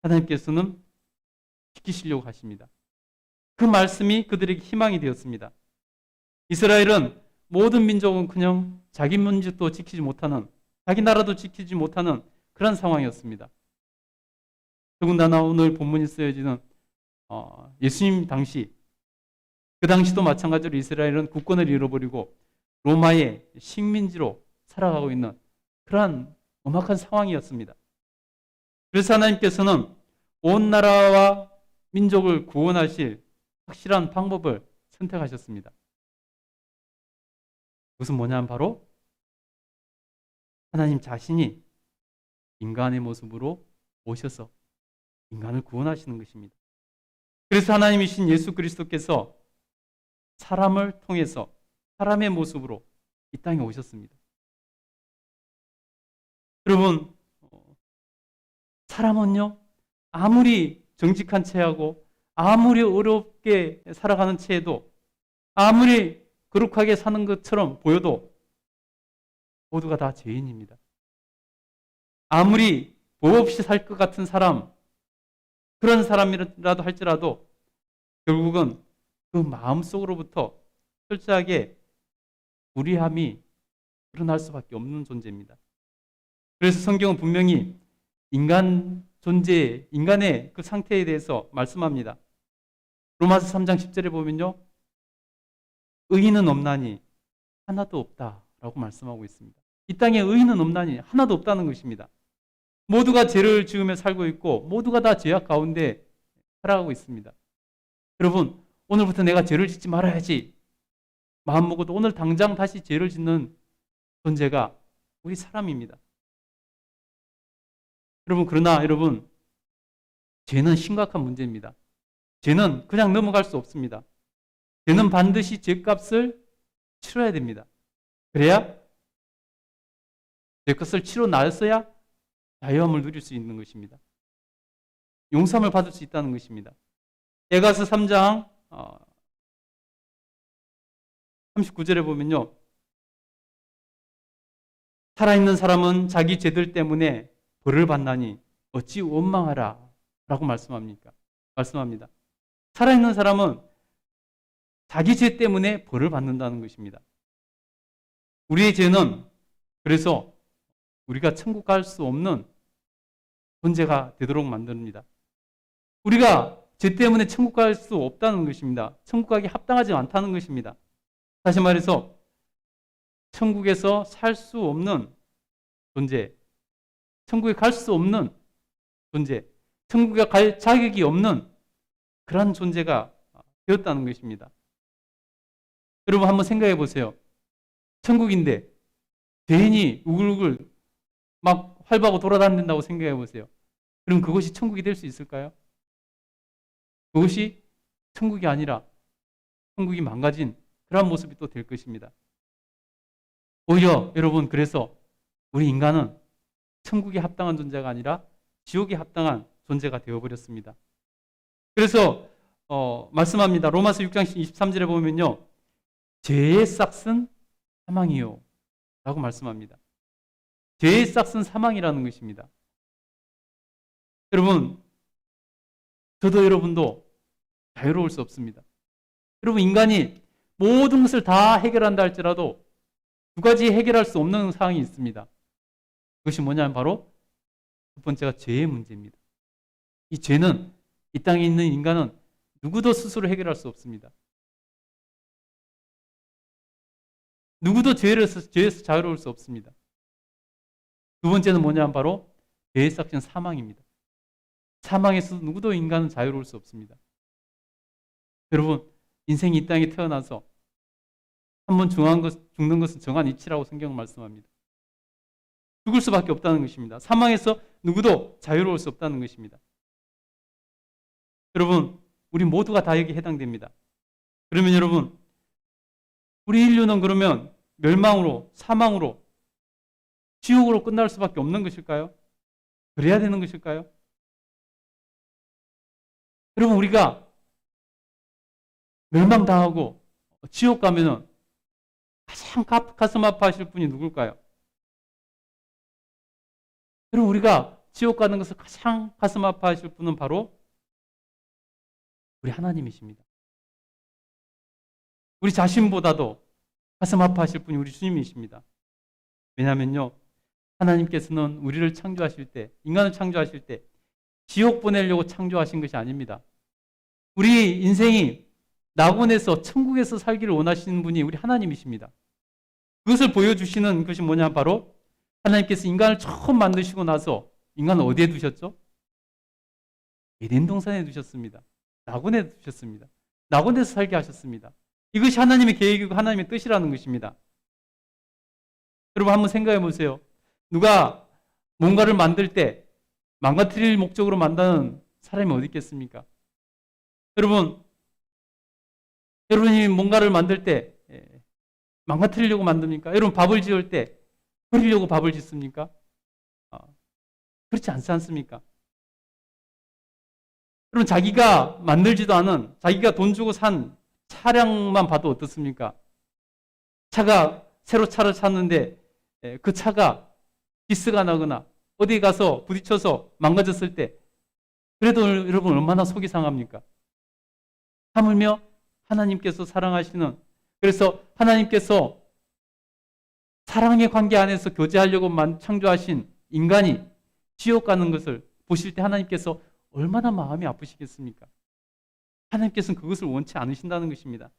Speaker 1: 하나님께서는 지키시려고 하십니다. 그 말씀이 그들에게 희망이 되었습니다. 이스라엘은 모든 민족은 그냥 자기 민족도 지키지 못하는, 자기 나라도 지키지 못하는 그런 상황이었습니다. 더군다나 오늘 본문이 쓰여지는 예수님 당시, 그 당시도 마찬가지로 이스라엘은 국권을 잃어버리고 로마의 식민지로 살아가고 있는 그러한 엄악한 상황이었습니다. 그래서 하나님께서는 온 나라와 민족을 구원하실 확실한 방법을 선택하셨습니다. 그것은 뭐냐면 바로 하나님 자신이 인간의 모습으로 오셔서 인간을 구원하시는 것입니다. 그래서 하나님이신 예수 그리스도께서 사람을 통해서 사람의 모습으로 이 땅에 오셨습니다. 여러분, 사람은요, 아무리 정직한 채하고 아무리 어렵게 살아가는 채에도 아무리 거룩하게 사는 것처럼 보여도 모두가 다 죄인입니다. 아무리 법 없이 살 것 같은 사람, 그런 사람이라도 할지라도 결국은 그 마음속으로부터 철저하게 불의함이 드러날 수밖에 없는 존재입니다. 그래서 성경은 분명히 인간 존재, 인간의 그 상태에 대해서 말씀합니다. 로마서 3장 10절에 보면요, 의인은 없나니 하나도 없다라고 말씀하고 있습니다. 이 땅에 의인은 없나니 하나도 없다는 것입니다. 모두가 죄를 지으며 살고 있고 모두가 다 죄악 가운데 살아가고 있습니다. 여러분, 오늘부터 내가 죄를 짓지 말아야지 마음먹어도 오늘 당장 다시 죄를 짓는 존재가 우리 사람입니다. 그러나 여러분, 죄는 심각한 문제입니다. 죄는 그냥 넘어갈 수 없습니다. 죄는 반드시 죄값을 치러야 됩니다. 그래야 죄값을 치러 나서야 자유함을 누릴 수 있는 것입니다. 용서함을 받을 수 있다는 것입니다. 에가서 3장 39절에 보면요. 살아있는 사람은 자기 죄들 때문에 벌을 받나니 어찌 원망하라 라고 말씀합니다. 살아있는 사람은 자기 죄 때문에 벌을 받는다는 것입니다. 우리의 죄는 그래서 우리가 천국 갈 수 없는 존재가 되도록 만듭니다. 우리가 죄 때문에 천국 갈 수 없다는 것입니다. 천국 가기 합당하지 않다는 것입니다. 다시 말해서 천국에서 살 수 없는 존재, 천국에 갈 수 없는 존재, 천국에 갈 자격이 없는 그런 존재가 되었다는 것입니다. 여러분 한번 생각해 보세요. 천국인데 죄인이 우글우글 막 활보하고 돌아다닌다고 생각해 보세요. 그럼 그것이 천국이 될 수 있을까요? 그것이 천국이 아니라 천국이 망가진 그런 모습이 또 될 것입니다. 오히려 여러분 그래서 우리 인간은 천국에 합당한 존재가 아니라 지옥에 합당한 존재가 되어버렸습니다. 그래서 말씀합니다. 로마서 6장 23절에 보면요. 죄의 싹은 사망이요 라고 말씀합니다. 죄의 싹은 사망이라는 것입니다. 여러분 저도 여러분도 자유로울 수 없습니다. 여러분 인간이 모든 것을 다 해결한다 할지라도 두 가지 해결할 수 없는 상황이 있습니다. 그것이 뭐냐면 바로 첫 번째가 죄의 문제입니다. 이 죄는 이 땅에 있는 인간은 누구도 스스로 해결할 수 없습니다. 누구도 죄에서 자유로울 수 없습니다. 두 번째는 뭐냐면 바로 죄의 삭신 사망입니다. 사망에서 누구도 인간은 자유로울 수 없습니다. 여러분 인생이 이 땅에 태어나서 한번 죽는 것은 정한 이치라고 성경은 말씀합니다. 죽을 수밖에 없다는 것입니다. 사망에서 누구도 자유로울 수 없다는 것입니다. 여러분 우리 모두가 다 여기 해당됩니다. 그러면 여러분 우리 인류는 그러면 멸망으로 사망으로 지옥으로 끝날 수밖에 없는 것일까요? 그래야 되는 것일까요? 여러분 우리가 멸망당하고 지옥 가면은 가장 가슴 아파하실 분이 누굴까요? 여러분 우리가 지옥 가는 것을 가장 가슴 아파하실 분은 바로 우리 하나님이십니다. 우리 자신보다도 가슴 아파하실 분이 우리 주님이십니다. 왜냐하면요 하나님께서는 우리를 창조하실 때 인간을 창조하실 때 지옥 보내려고 창조하신 것이 아닙니다. 우리 인생이 낙원에서 천국에서 살기를 원하시는 분이 우리 하나님이십니다. 그것을 보여주시는 것이 뭐냐 바로 하나님께서 인간을 처음 만드시고 나서 인간을 어디에 두셨죠? 에덴 동산에 두셨습니다. 낙원에 두셨습니다. 낙원에서 살게 하셨습니다. 이것이 하나님의 계획이고 하나님의 뜻이라는 것입니다. 여러분 한번 생각해 보세요. 누가 뭔가를 만들 때 망가뜨릴 목적으로 만드는 사람이 어디 있겠습니까? 여러분이 뭔가를 만들 때 망가뜨리려고 만듭니까? 여러분 밥을 지을 때 버리려고 밥을 짓습니까? 그렇지 않지 않습니까? 여러분 자기가 만들지도 않은 자기가 돈 주고 산 차량만 봐도 어떻습니까? 새로 차를 샀는데 그 차가 기스가 나거나 어디 가서 부딪혀서 망가졌을 때 그래도 여러분 얼마나 속이 상합니까? 하물며 하나님께서 사랑하시는 그래서 하나님께서 사랑의 관계 안에서 교제하려고 창조하신 인간이 지옥 가는 것을 보실 때 하나님께서 얼마나 마음이 아프시겠습니까? 하나님께서는 그것을 원치 않으신다는 것입니다.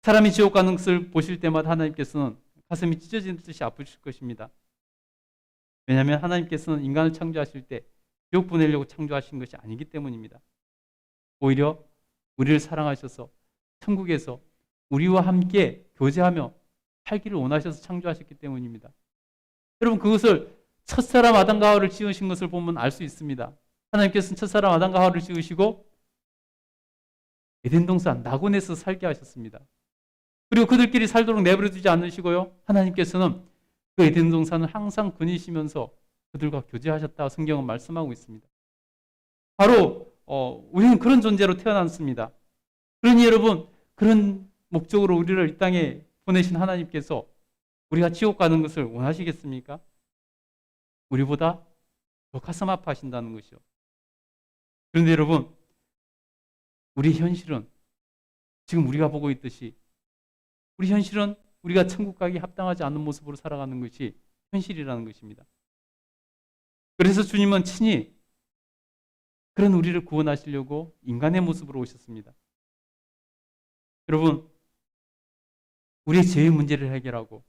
Speaker 1: 사람이 지옥 가는 것을 보실 때마다 하나님께서는 가슴이 찢어지는 듯이 아프실 것입니다. 왜냐하면 하나님께서는 인간을 창조하실 때 지옥 보내려고 창조하신 것이 아니기 때문입니다. 오히려 우리를 사랑하셔서 천국에서 우리와 함께 교제하며 살기를 원하셔서 창조하셨기 때문입니다. 여러분 그것을 첫사람 아담과 하와를 지으신 것을 보면 알 수 있습니다. 하나님께서는 첫사람 아담과 하와를 지으시고 에덴 동산 낙원에서 살게 하셨습니다. 그리고 그들끼리 살도록 내버려 두지 않으시고요. 하나님께서는 그 에덴 동산을 항상 거니시면서 그들과 교제하셨다고 성경은 말씀하고 있습니다. 바로 우리는 그런 존재로 태어났습니다. 그러니 여러분, 그런 목적으로 우리를 이 땅에 보내신 하나님께서 우리가 지옥 가는 것을 원하시겠습니까? 우리보다 더 가슴 아파하신다는 것이요. 그런데 여러분, 우리 현실은 지금 우리가 보고 있듯이 우리 현실은 우리가 천국 가기 합당하지 않는 모습으로 살아가는 것이 현실이라는 것입니다. 그래서 주님은 친히 그런 우리를 구원하시려고 인간의 모습으로 오셨습니다. 여러분, 우리의 죄의 문제를 해결하고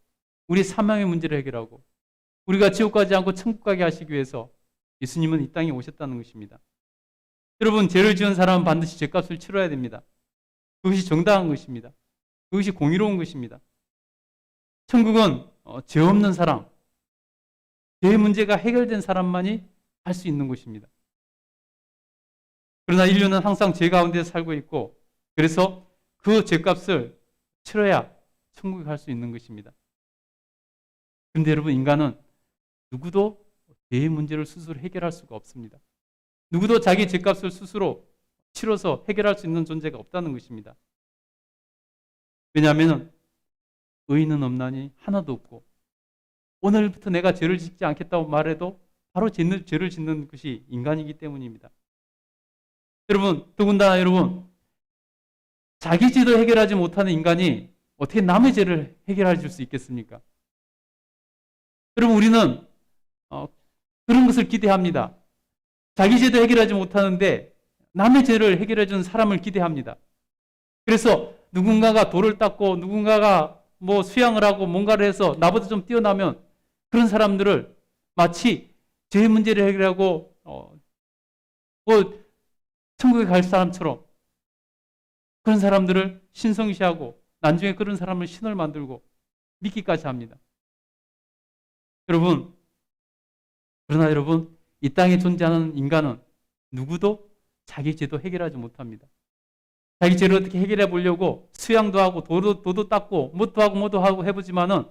Speaker 1: 우리의 사망의 문제를 해결하고 우리가 지옥 가지 않고 천국 가게 하시기 위해서 예수님은 이 땅에 오셨다는 것입니다. 여러분, 죄를 지은 사람은 반드시 죄값을 치러야 됩니다. 그것이 정당한 것입니다. 그것이 공의로운 것입니다. 천국은 죄 없는 사람, 죄의 문제가 해결된 사람만이 갈 수 있는 곳입니다. 그러나 인류는 항상 죄 가운데 살고 있고 그래서 그 죄값을 치러야 천국에 갈 수 있는 것입니다. 그런데 여러분, 인간은 누구도 죄의 문제를 스스로 해결할 수가 없습니다. 누구도 자기 죄값을 스스로 치러서 해결할 수 있는 존재가 없다는 것입니다. 왜냐하면 의인은 없나니 하나도 없고 오늘부터 내가 죄를 짓지 않겠다고 말해도 바로 죄를 짓는 것이 인간이기 때문입니다. 여러분, 더군다나 여러분, 자기 죄도 해결하지 못하는 인간이 어떻게 남의 죄를 해결해 줄 수 있겠습니까? 여러분, 우리는 그런 것을 기대합니다. 자기 죄도 해결하지 못하는데 남의 죄를 해결해 주는 사람을 기대합니다. 그래서 누군가가 돌을 닦고 누군가가 뭐 수양을 하고 뭔가를 해서 나보다 좀 뛰어나면 그런 사람들을 마치 죄 문제를 해결하고 뭐 천국에 갈 사람처럼 그런 사람들을 신성시하고 나중에 그런 사람을 신을 만들고 믿기까지 합니다. 여러분, 그러나 여러분, 이 땅에 존재하는 인간은 누구도 자기 죄도 해결하지 못합니다. 자기 죄를 어떻게 해결해 보려고 수양도 하고 도도 닦고 뭐도 하고 해보지만은,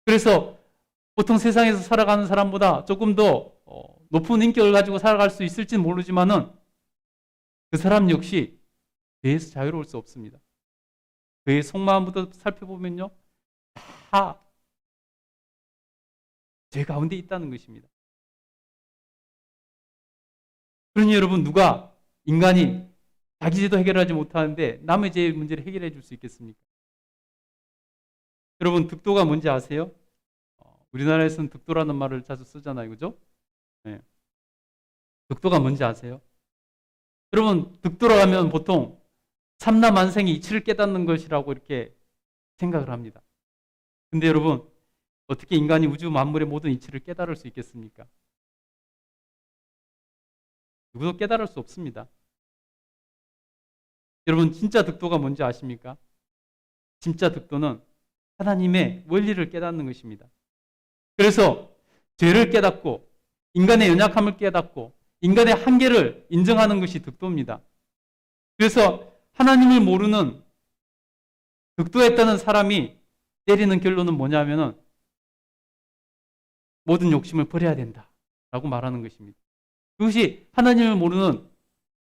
Speaker 1: 그래서 보통 세상에서 살아가는 사람보다 조금 더 높은 인격을 가지고 살아갈 수 있을지는 모르지만은 그 사람 역시 죄에서 자유로울 수 없습니다. 그의 속마음부터 살펴보면요, 다 죄 가운데 있다는 것입니다. 그러니 여러분, 누가 인간이 자기 죄도 해결하지 못하는데 남의 죄의 문제를 해결해 줄 수 있겠습니까? 여러분, 득도가 뭔지 아세요? 우리나라에서는 득도라는 말을 자주 쓰잖아요. 그죠? 네. 득도가 뭔지 아세요? 여러분, 득도라 하면 보통 삼라만생이 이치를 깨닫는 것이라고 이렇게 생각을 합니다. 근데 여러분, 어떻게 인간이 우주 만물의 모든 이치를 깨달을 수 있겠습니까? 누구도 깨달을 수 없습니다. 여러분, 진짜 득도가 뭔지 아십니까? 진짜 득도는 하나님의 원리를 깨닫는 것입니다. 그래서 죄를 깨닫고 인간의 연약함을 깨닫고 인간의 한계를 인정하는 것이 득도입니다. 그래서 하나님을 모르는 득도했다는 사람이 내리는 결론은 뭐냐면은 모든 욕심을 버려야 된다라고 말하는 것입니다. 그것이 하나님을 모르는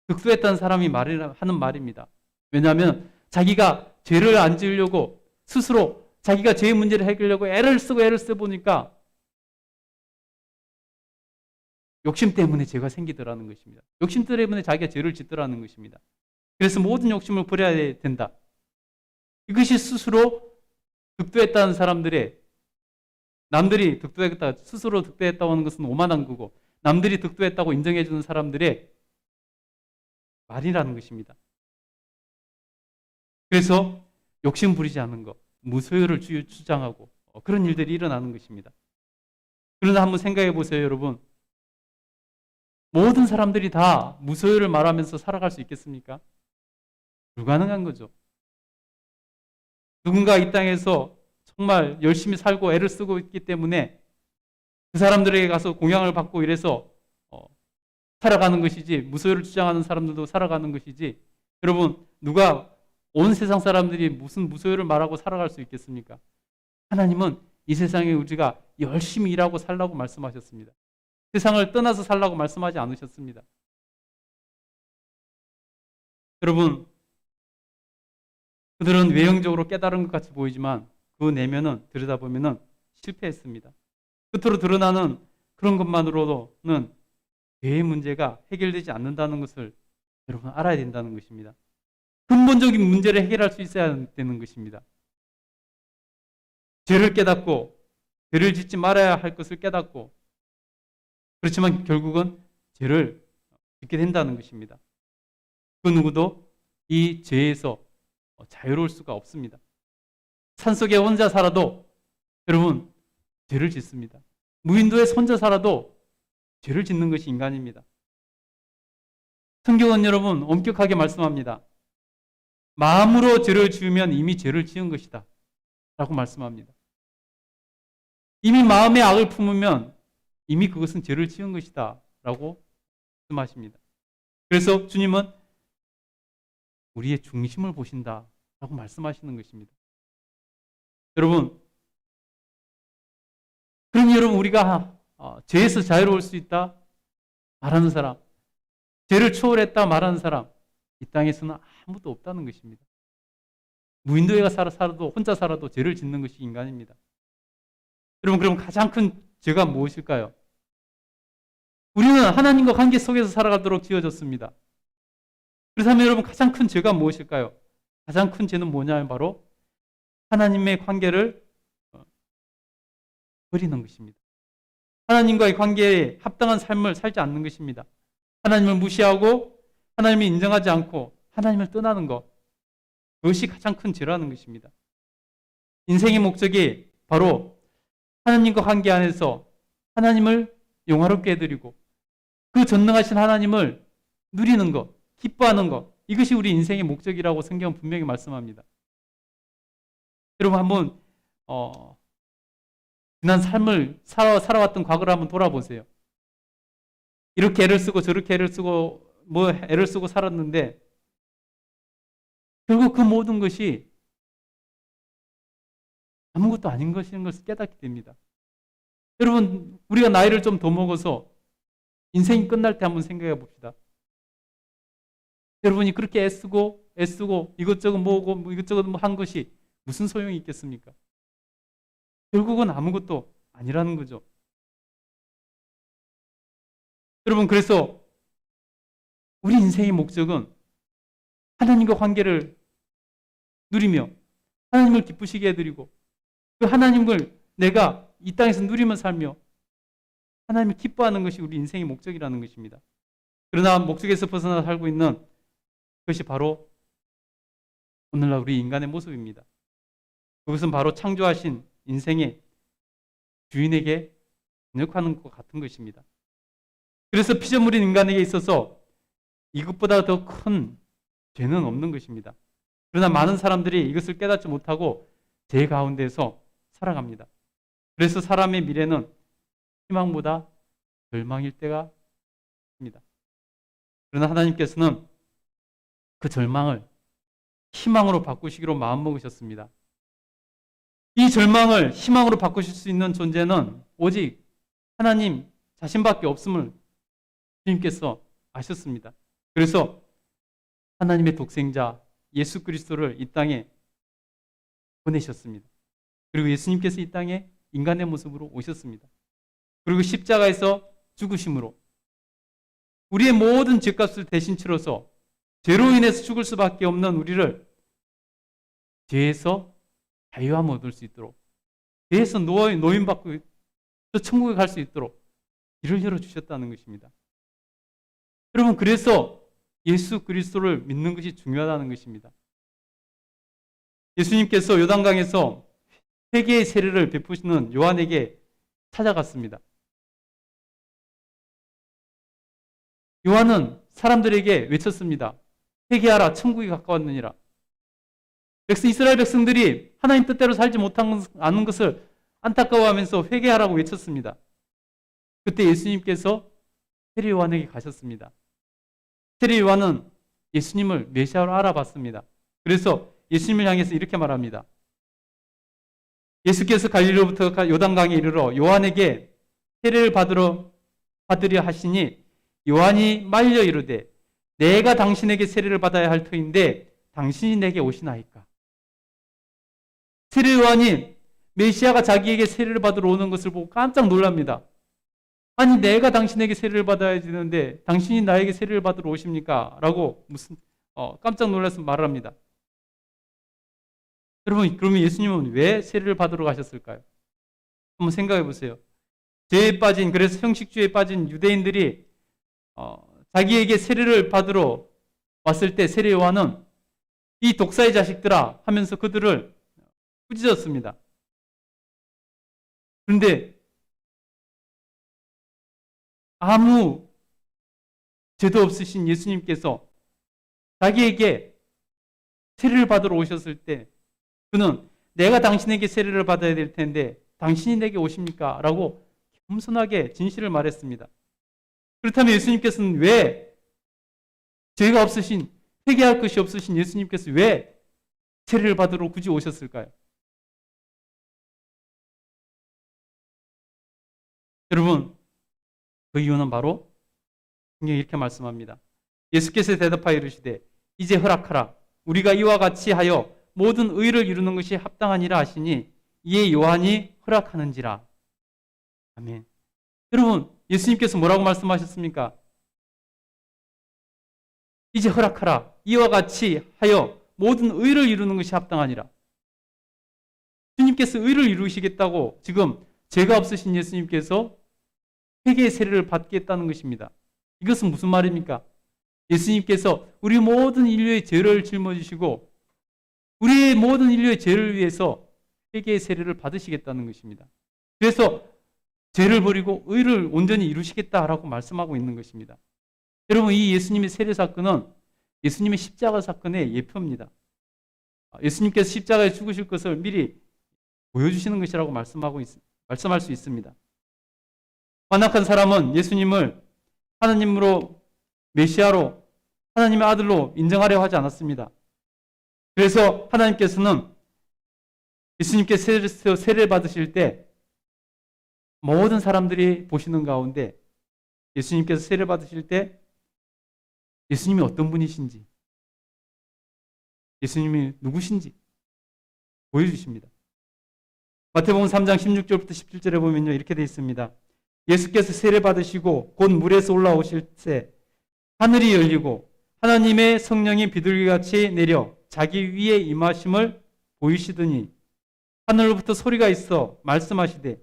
Speaker 1: 득도했다는 사람이 하는 말입니다. 왜냐하면 자기가 죄를 안 지으려고 스스로 자기가 죄의 문제를 해결하려고 애를 쓰고 보니까 욕심 때문에 죄가 생기더라는 것입니다. 욕심 때문에 자기가 죄를 짓더라는 것입니다. 그래서 모든 욕심을 버려야 된다. 이것이 스스로 득도했다는 사람들의, 남들이 득도했다, 스스로 득도했다고 하는 것은 오만한 거고 남들이 득도했다고 인정해 주는 사람들의 말이라는 것입니다. 그래서 욕심 부리지 않는 것, 무소유를 주장하고 그런 일들이 일어나는 것입니다. 그러나 한번 생각해 보세요, 여러분. 모든 사람들이 다 무소유를 말하면서 살아갈 수 있겠습니까? 불가능한 거죠. 누군가 이 땅에서 정말 열심히 살고 애를 쓰고 있기 때문에 그 사람들에게 가서 공양을 받고 이래서 살아가는 것이지, 무소유를 주장하는 사람들도 살아가는 것이지, 여러분, 누가 온 세상 사람들이 무슨 무소유를 말하고 살아갈 수 있겠습니까? 하나님은 이 세상에 우리가 열심히 일하고 살라고 말씀하셨습니다. 세상을 떠나서 살라고 말씀하지 않으셨습니다. 여러분, 그들은 외형적으로 깨달은 것 같이 보이지만 그 내면은 들여다보면은 실패했습니다. 끝으로 드러나는 그런 것만으로는 죄의 문제가 해결되지 않는다는 것을 여러분 알아야 된다는 것입니다. 근본적인 문제를 해결할 수 있어야 되는 것입니다. 죄를 깨닫고 죄를 짓지 말아야 할 것을 깨닫고 그렇지만 결국은 죄를 짓게 된다는 것입니다. 그 누구도 이 죄에서 자유로울 수가 없습니다. 산속에 혼자 살아도 여러분 죄를 짓습니다. 무인도에 혼자 살아도 죄를 짓는 것이 인간입니다. 성경은 여러분 엄격하게 말씀합니다. 마음으로 죄를 지으면 이미 죄를 지은 것이다 라고 말씀합니다. 이미 마음에 악을 품으면 이미 그것은 죄를 지은 것이다 라고 말씀하십니다. 그래서 주님은 우리의 중심을 보신다 라고 말씀하시는 것입니다. 여러분, 그럼 여러분 우리가 죄에서 자유로울 수 있다 말하는 사람, 죄를 초월했다 말하는 사람, 이 땅에서는 아무도 없다는 것입니다. 무인도에 살아도 혼자 살아도 죄를 짓는 것이 인간입니다. 여러분, 그럼 가장 큰 죄가 무엇일까요? 우리는 하나님과 관계 속에서 살아가도록 지어졌습니다. 그렇다면 여러분 가장 큰 죄가 무엇일까요? 가장 큰 죄는 뭐냐면 바로 하나님의 관계를 버리는 것입니다. 하나님과의 관계에 합당한 삶을 살지 않는 것입니다. 하나님을 무시하고 하나님을 인정하지 않고 하나님을 떠나는 것, 그것이 가장 큰 죄라는 것입니다. 인생의 목적이 바로 하나님과 관계 안에서 하나님을 영화롭게 해드리고 그 전능하신 하나님을 누리는 것, 기뻐하는 것, 이것이 우리 인생의 목적이라고 성경은 분명히 말씀합니다. 여러분 한번 지난 삶을 살아왔던 과거를 한번 돌아보세요. 이렇게 애를 쓰고 저렇게 애를 쓰고 애를 쓰고 살았는데 결국 그 모든 것이 아무것도 아닌 것인 것을 깨닫게 됩니다. 여러분 우리가 나이를 좀 더 먹어서 인생이 끝날 때 한번 생각해 봅시다. 여러분이 그렇게 애쓰고 이것저것 모으고 이것저것 한 것이 무슨 소용이 있겠습니까? 결국은 아무것도 아니라는 거죠. 여러분 그래서 우리 인생의 목적은 하나님과 관계를 누리며 하나님을 기쁘시게 해드리고 그 하나님을 내가 이 땅에서 누리며 살며 하나님을 기뻐하는 것이 우리 인생의 목적이라는 것입니다. 그러나 목적에서 벗어나 살고 있는 그것이 바로 오늘날 우리 인간의 모습입니다. 그것은 바로 창조하신 인생의 주인에게 전역하는 것 같은 것입니다. 그래서 피조물인 인간에게 있어서 이것보다 더 큰 죄는 없는 것입니다. 그러나 많은 사람들이 이것을 깨닫지 못하고 죄 가운데서 살아갑니다. 그래서 사람의 미래는 희망보다 절망일 때가 있습니다. 그러나 하나님께서는 그 절망을 희망으로 바꾸시기로 마음먹으셨습니다. 이 절망을 희망으로 바꾸실 수 있는 존재는 오직 하나님 자신밖에 없음을 주님께서 아셨습니다. 그래서 하나님의 독생자 예수 그리스도를 이 땅에 보내셨습니다. 그리고 예수님께서 이 땅에 인간의 모습으로 오셨습니다. 그리고 십자가에서 죽으심으로 우리의 모든 죄값을 대신 치러서 죄로 인해서 죽을 수밖에 없는 우리를 죄에서 자유함 얻을 수 있도록 죄에서 노임받고 천국에 갈 수 있도록 길을 열어주셨다는 것입니다. 여러분 그래서 예수 그리스도를 믿는 것이 중요하다는 것입니다. 예수님께서 요단강에서 회개의 세례를 베푸시는 요한에게 찾아갔습니다. 요한은 사람들에게 외쳤습니다. 회개하라 천국이 가까웠느니라. 이스라엘 백성들이 하나님 뜻대로 살지 못하는 것을 안타까워하면서 회개하라고 외쳤습니다. 그때 예수님께서 세례 요한에게 가셨습니다. 세례 요한은 예수님을 메시아로 알아봤습니다. 그래서 예수님을 향해서 이렇게 말합니다. 예수께서 갈릴리로부터 요단강에 이르러 요한에게 세례를 받으려 하시니 요한이 말려 이르되 내가 당신에게 세례를 받아야 할 터인데 당신이 내게 오시나이까? 세례 요한이 메시아가 자기에게 세례를 받으러 오는 것을 보고 깜짝 놀랍니다. 아니, 내가 당신에게 세례를 받아야 되는데 당신이 나에게 세례를 받으러 오십니까? 라고 깜짝 놀라서 말을 합니다. 여러분, 그러면 예수님은 왜 세례를 받으러 가셨을까요? 한번 생각해 보세요. 죄에 빠진, 그래서 형식주의에 빠진 유대인들이 자기에게 세례를 받으러 왔을 때 세례 요한은 이 독사의 자식들아 하면서 그들을 꾸짖었습니다. 그런데 아무 죄도 없으신 예수님께서 자기에게 세례를 받으러 오셨을 때 그는 내가 당신에게 세례를 받아야 될 텐데 당신이 내게 오십니까? 라고 겸손하게 진실을 말했습니다. 그렇다면 예수님께서는 왜 죄가 없으신, 회개할 것이 없으신 예수님께서 왜 세례를 받으러 굳이 오셨을까요? 여러분, 그 이유는 바로 성경이 이렇게 말씀합니다. 예수께서 대답하여 이르시되 이제 허락하라. 우리가 이와 같이 하여 모든 의를 이루는 것이 합당하니라 하시니 이에 요한이 허락하는지라. 아멘. 여러분, 예수님께서 뭐라고 말씀하셨습니까? 이제 허락하라. 이와 같이 하여 모든 의를 이루는 것이 합당하니라. 주님께서 의를 이루시겠다고 지금 죄가 없으신 예수님께서 회개의 세례를 받겠다는 것입니다. 이것은 무슨 말입니까? 예수님께서 우리 모든 인류의 죄를 짊어지시고 우리의 모든 인류의 죄를 위해서 회개의 세례를 받으시겠다는 것입니다. 그래서 죄를 버리고 의를 온전히 이루시겠다라고 말씀하고 있는 것입니다. 여러분, 이 예수님의 세례 사건은 예수님의 십자가 사건의 예표입니다. 예수님께서 십자가에 죽으실 것을 미리 보여주시는 것이라고 말씀할 수 있습니다. 완악한 사람은 예수님을 하나님으로, 메시아로, 하나님의 아들로 인정하려 하지 않았습니다. 그래서 하나님께서는 예수님께서 세례를 받으실 때 모든 사람들이 보시는 가운데 예수님께서 세례를 받으실 때 예수님이 어떤 분이신지, 예수님이 누구신지 보여주십니다. 마태복음 3장 16절부터 17절에 보면요, 이렇게 되어 있습니다. 예수께서 세례 받으시고 곧 물에서 올라오실 때 하늘이 열리고 하나님의 성령이 비둘기같이 내려 자기 위에 임하심을 보이시더니 하늘로부터 소리가 있어 말씀하시되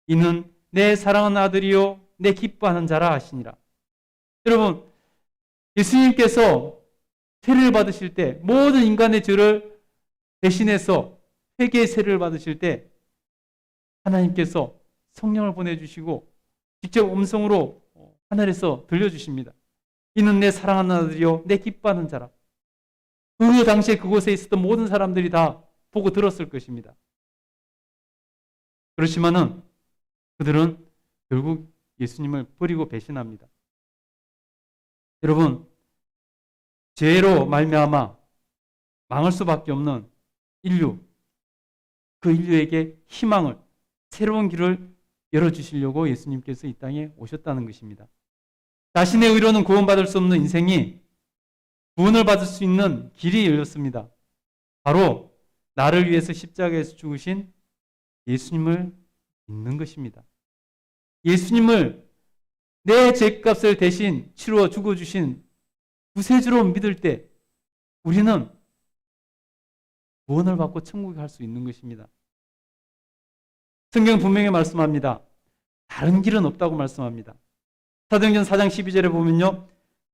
Speaker 1: 이는 내 사랑하는 아들이요 내 기뻐하는 자라 하시니라. 여러분, 예수님께서 세례를 받으실 때 모든 인간의 죄를 대신해서 회개의 세례를 받으실 때 하나님께서 성령을 보내주시고 직접 음성으로 하늘에서 들려주십니다. 이는 내 사랑하는 아들이요 내 기뻐하는 자라. 그 당시에 그곳에 있었던 모든 사람들이 다 보고 들었을 것입니다. 그렇지만은 그들은 결국 예수님을 버리고 배신합니다. 여러분, 죄로 말미암아 망할 수밖에 없는 인류, 그 인류에게 희망을, 새로운 길을 열어주시려고 예수님께서 이 땅에 오셨다는 것입니다. 자신의 의로는 구원받을 수 없는 인생이 구원을 받을 수 있는 길이 열렸습니다. 바로 나를 위해서 십자가에서 죽으신 예수님을 믿는 것입니다. 예수님을 내 죄값을 대신 치루어 죽어주신 구세주로 믿을 때 우리는 구원을 받고 천국에 갈 수 있는 것입니다. 성경 분명히 말씀합니다. 다른 길은 없다고 말씀합니다. 사도행전 4장 12절에 보면요,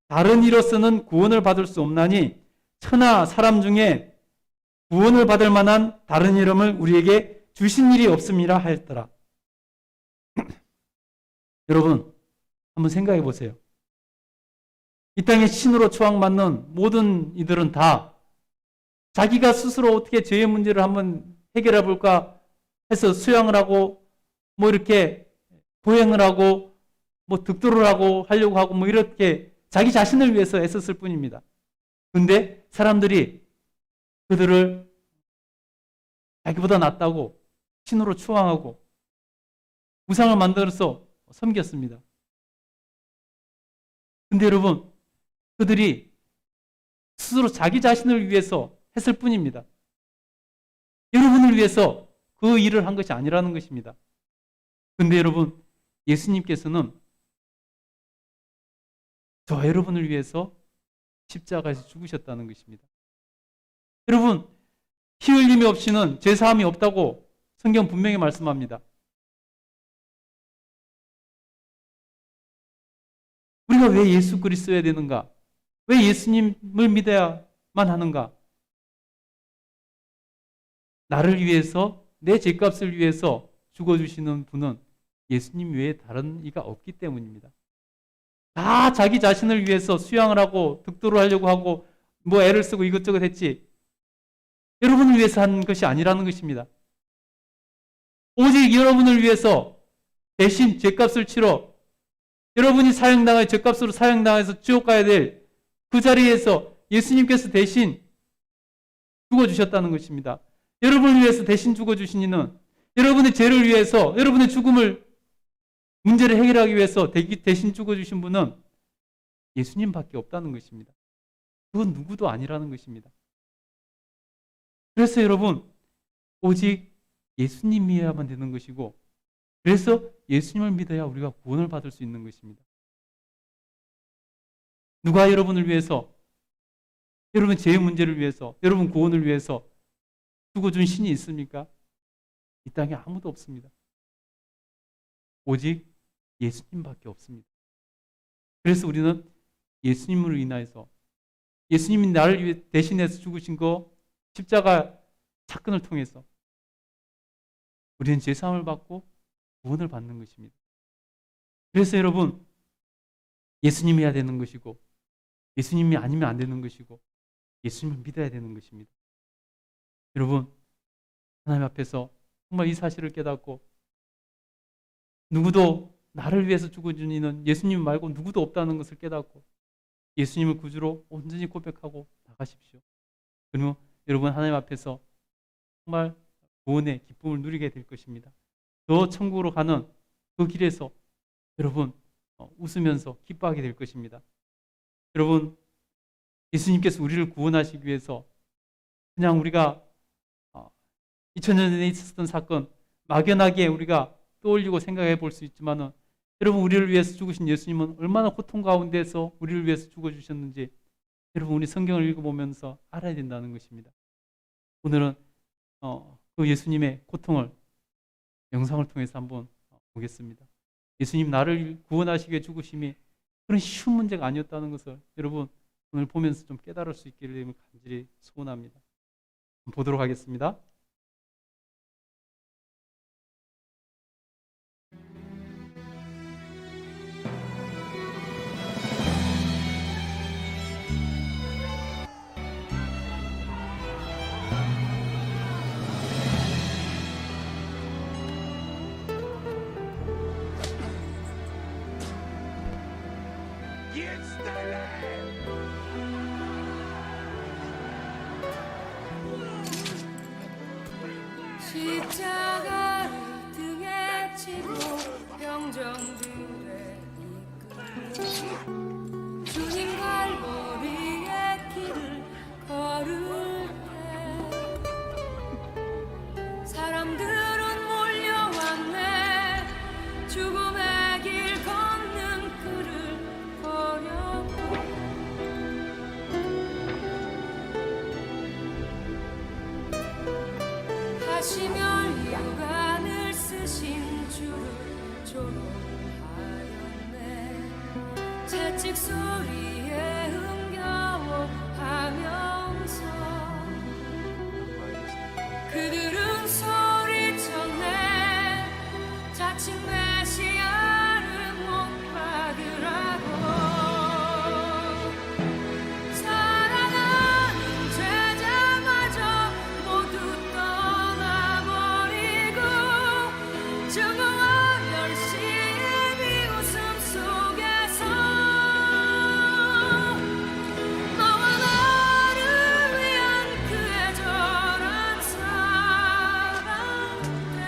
Speaker 1: 다른 이로서는 구원을 받을 수 없나니 천하 사람 중에 구원을 받을 만한 다른 이름을 우리에게 주신 일이 없음이라 하였더라. 여러분, 한번 생각해 보세요. 이 땅에 신으로 초항받는 모든 이들은 다 자기가 스스로 어떻게 죄의 문제를 한번 해결해 볼까 해서 수양을 하고 뭐 이렇게 보행을 하고 뭐 득도를 하려고 하고 뭐 이렇게 자기 자신을 위해서 애썼을 뿐입니다. 그런데 사람들이 그들을 자기보다 낫다고 신으로 추앙하고 우상을 만들어서 섬겼습니다. 근데 여러분, 그들이 스스로 자기 자신을 위해서 했을 뿐입니다. 여러분을 위해서 그 일을 한 것이 아니라는 것입니다. 근데 여러분, 예수님께서는 저와 여러분을 위해서 십자가에서 죽으셨다는 것입니다. 여러분, 피 흘림이 없이는 죄사함이 없다고 성경 분명히 말씀합니다. 우리가 왜 예수 그리스도여야 되는가? 왜 예수님을 믿어야만 하는가? 나를 위해서, 내 죄값을 위해서 죽어주시는 분은 예수님 외에 다른 이가 없기 때문입니다. 다 자기 자신을 위해서 수양을 하고 득도를 하려고 하고 뭐 애를 쓰고 이것저것 했지, 여러분을 위해서 한 것이 아니라는 것입니다. 오직 여러분을 위해서 대신 죄값을 치러 여러분이 사형당해 죄값으로 사형당해서 지옥 가야 될 그 자리에서 예수님께서 대신 죽어주셨다는 것입니다. 여러분을 위해서 대신 죽어주신 이는 여러분의 죄를 위해서, 여러분의 죽음을, 문제를 해결하기 위해서 대신 죽어주신 분은 예수님밖에 없다는 것입니다. 그건 누구도 아니라는 것입니다. 그래서 여러분, 오직 예수님이어야만 되는 것이고, 그래서 예수님을 믿어야 우리가 구원을 받을 수 있는 것입니다. 누가 여러분을 위해서, 여러분 죄의 문제를 위해서, 여러분 구원을 위해서 죽어준 신이 있습니까? 이 땅에 아무도 없습니다. 오직 예수님밖에 없습니다. 그래서 우리는 예수님으로 인하여서, 예수님이 나를 위해 대신해서 죽으신 거 십자가 사건을 통해서 우리는 죄사함을 받고 구원을 받는 것입니다. 그래서 여러분, 예수님이어야 되는 것이고, 예수님이 아니면 안 되는 것이고, 예수님을 믿어야 되는 것입니다. 여러분, 하나님 앞에서 정말 이 사실을 깨닫고, 누구도 나를 위해서 죽어준 이는 예수님 말고 누구도 없다는 것을 깨닫고 예수님을 구주로 온전히 고백하고 나가십시오. 그리고 여러분, 하나님 앞에서 정말 구원의 기쁨을 누리게 될 것입니다. 저 천국으로 가는 그 길에서 여러분 웃으면서 기뻐하게 될 것입니다. 여러분, 예수님께서 우리를 구원하시기 위해서 그냥 우리가 2000년 전에 있었던 사건 막연하게 우리가 떠올리고 생각해 볼 수 있지만은, 여러분, 우리를 위해서 죽으신 예수님은 얼마나 고통 가운데서 우리를 위해서 죽어주셨는지 여러분, 우리 성경을 읽어보면서 알아야 된다는 것입니다. 오늘은 그 예수님의 고통을 영상을 통해서 한번 보겠습니다. 예수님 나를 구원하시기 위해 죽으심이 그런 쉬운 문제가 아니었다는 것을 여러분 오늘 보면서 좀 깨달을 수 있기를 간절히 소원합니다. 보도록 하겠습니다.
Speaker 4: 십자가를 등에 지고 병정들의 이끌고 주님 갈보리의 길을 걸을 때 사람들은 몰려왔네. 죽음의 길 걷는 그를 버렸고 다시 멸류관을 쓰신 주를 조롱하였네. 채찍 소리에 흥겨워하면서 그들은 소리쳤네. 자칭 메시아를 못 받으라고. 사랑하는 제자마저 모두 떠나버리고 증오와 멸시의 비웃음 속에서 너와 나를 위한 그 애절한 사랑 때문에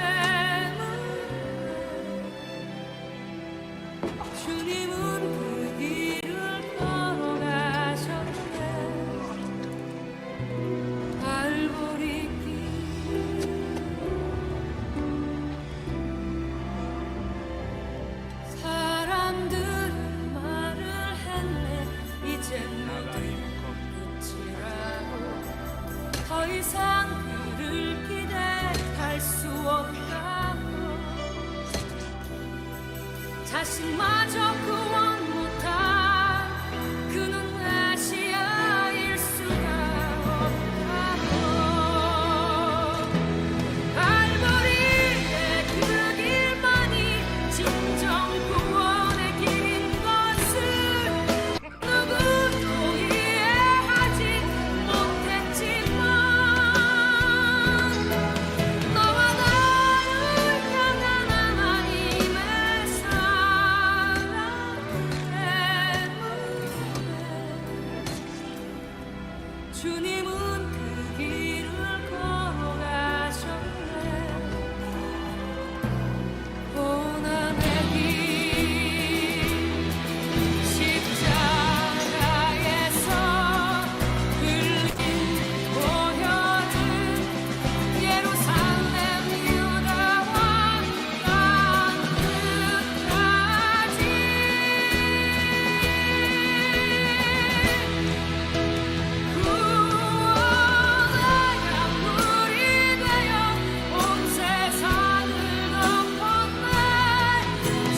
Speaker 4: 주님은 그 길을 걸어가셨네. 자신마저 구원 못한 그는 메시아일 수가 없다고 갈보리의 그 길만이 진정 구원의 길인 것을 누구도 이해하지 못했지만 너와 나를 향한 하나님의 사랑 때문에 주님은 그 길을 걸어가셨네 고난의 길 십자가에서 흘린 보혈은 예루살렘 유다와 땅끝까지 구원의 약물이 되어 온 세상을 덮었네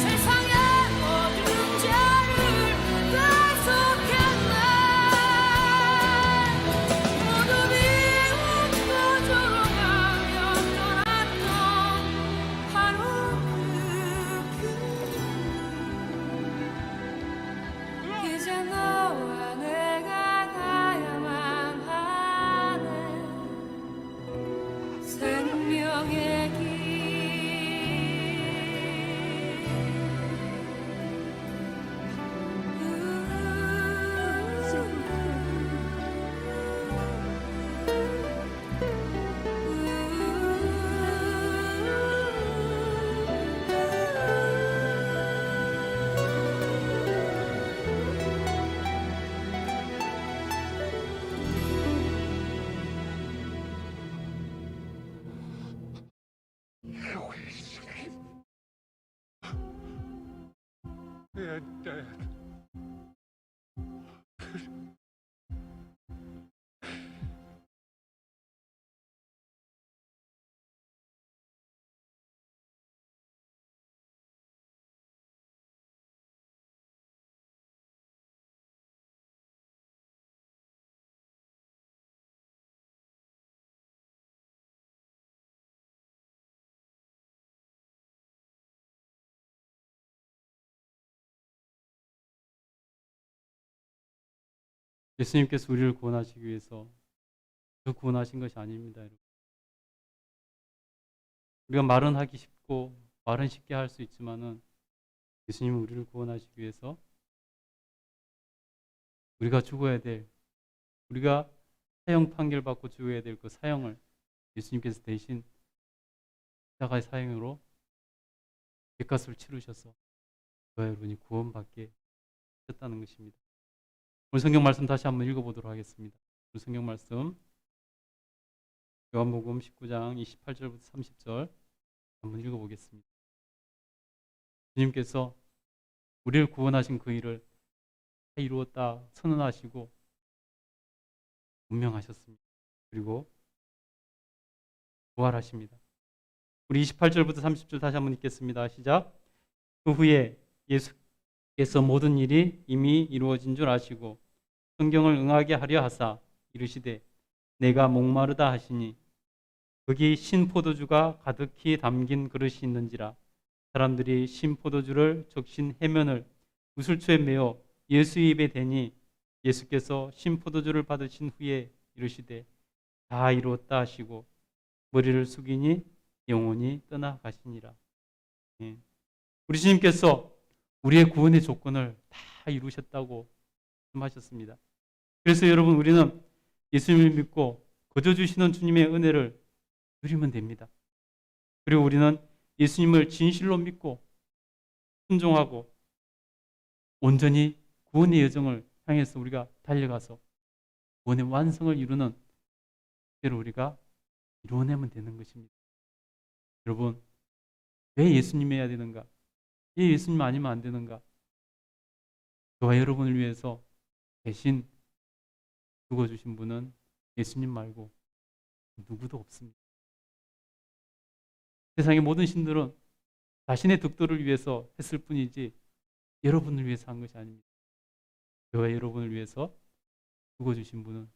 Speaker 4: 세상의 모든 죄를 대속했네 모두 미움과 조롱하며 떠났던 바로 이제 너와 내가 가야만 하네 생명의 길
Speaker 1: 예수님께서 우리를 구원하시기 위해서 그 구원하신 것이 아닙니다. 여러분. 우리가 말은 하기 쉽고 말은 쉽게 할 수 있지만은 예수님은 우리를 구원하시기 위해서 우리가 죽어야 될 우리가 사형 판결 받고 죽어야 될 그 사형을 예수님께서 대신 십자가의 사형으로 빚값을 치르셔서 저와 여러분이 구원받게 하셨다는 것입니다. 오늘 성경 말씀 다시 한번 읽어보도록 하겠습니다. 오늘 성경 말씀 요한복음 19장 28절부터 30절 한번 읽어보겠습니다. 주님께서 우리를 구원하신 그 일을 다 이루었다 선언하시고 운명하셨습니다. 그리고 부활하십니다. 우리 28절부터 30절 다시 한번 읽겠습니다. 시작. 그 후에 예수께서 모든 일이 이미 이루어진 줄 아시고 성경을 응하게 하려 하사 이르시되 내가 목마르다 하시니 거기 신포도주가 가득히 담긴 그릇이 있는지라 사람들이 신포도주를 적신 해면을 우슬초에 메어 예수의 입에 대니 예수께서 신포도주를 받으신 후에 이르시되 다 이루었다 하시고 머리를 숙이니 영원히 떠나가시니라. 예. 우리 주님께서 우리의 구원의 조건을 다 이루셨다고 말씀하셨습니다. 그래서 여러분 우리는 예수님을 믿고 거저 주시는 주님의 은혜를 누리면 됩니다. 그리고 우리는 예수님을 진실로 믿고 순종하고 온전히 구원의 여정을 향해서 우리가 달려가서 구원의 완성을 이루는 때로 우리가 이루어내면 되는 것입니다. 여러분 왜 예수님이어야 되는가? 왜 예수님 아니면 안 되는가? 저와 여러분을 위해서 대신 죽어주신 분은 예수님 말고 누구도 없습니다. 세상의 모든 신들은 자신의 득도를 위해서 했을 뿐이지 여러분을 위해서 한 것이 아닙니다. 저와 여러분을 위해서 죽어주신 분은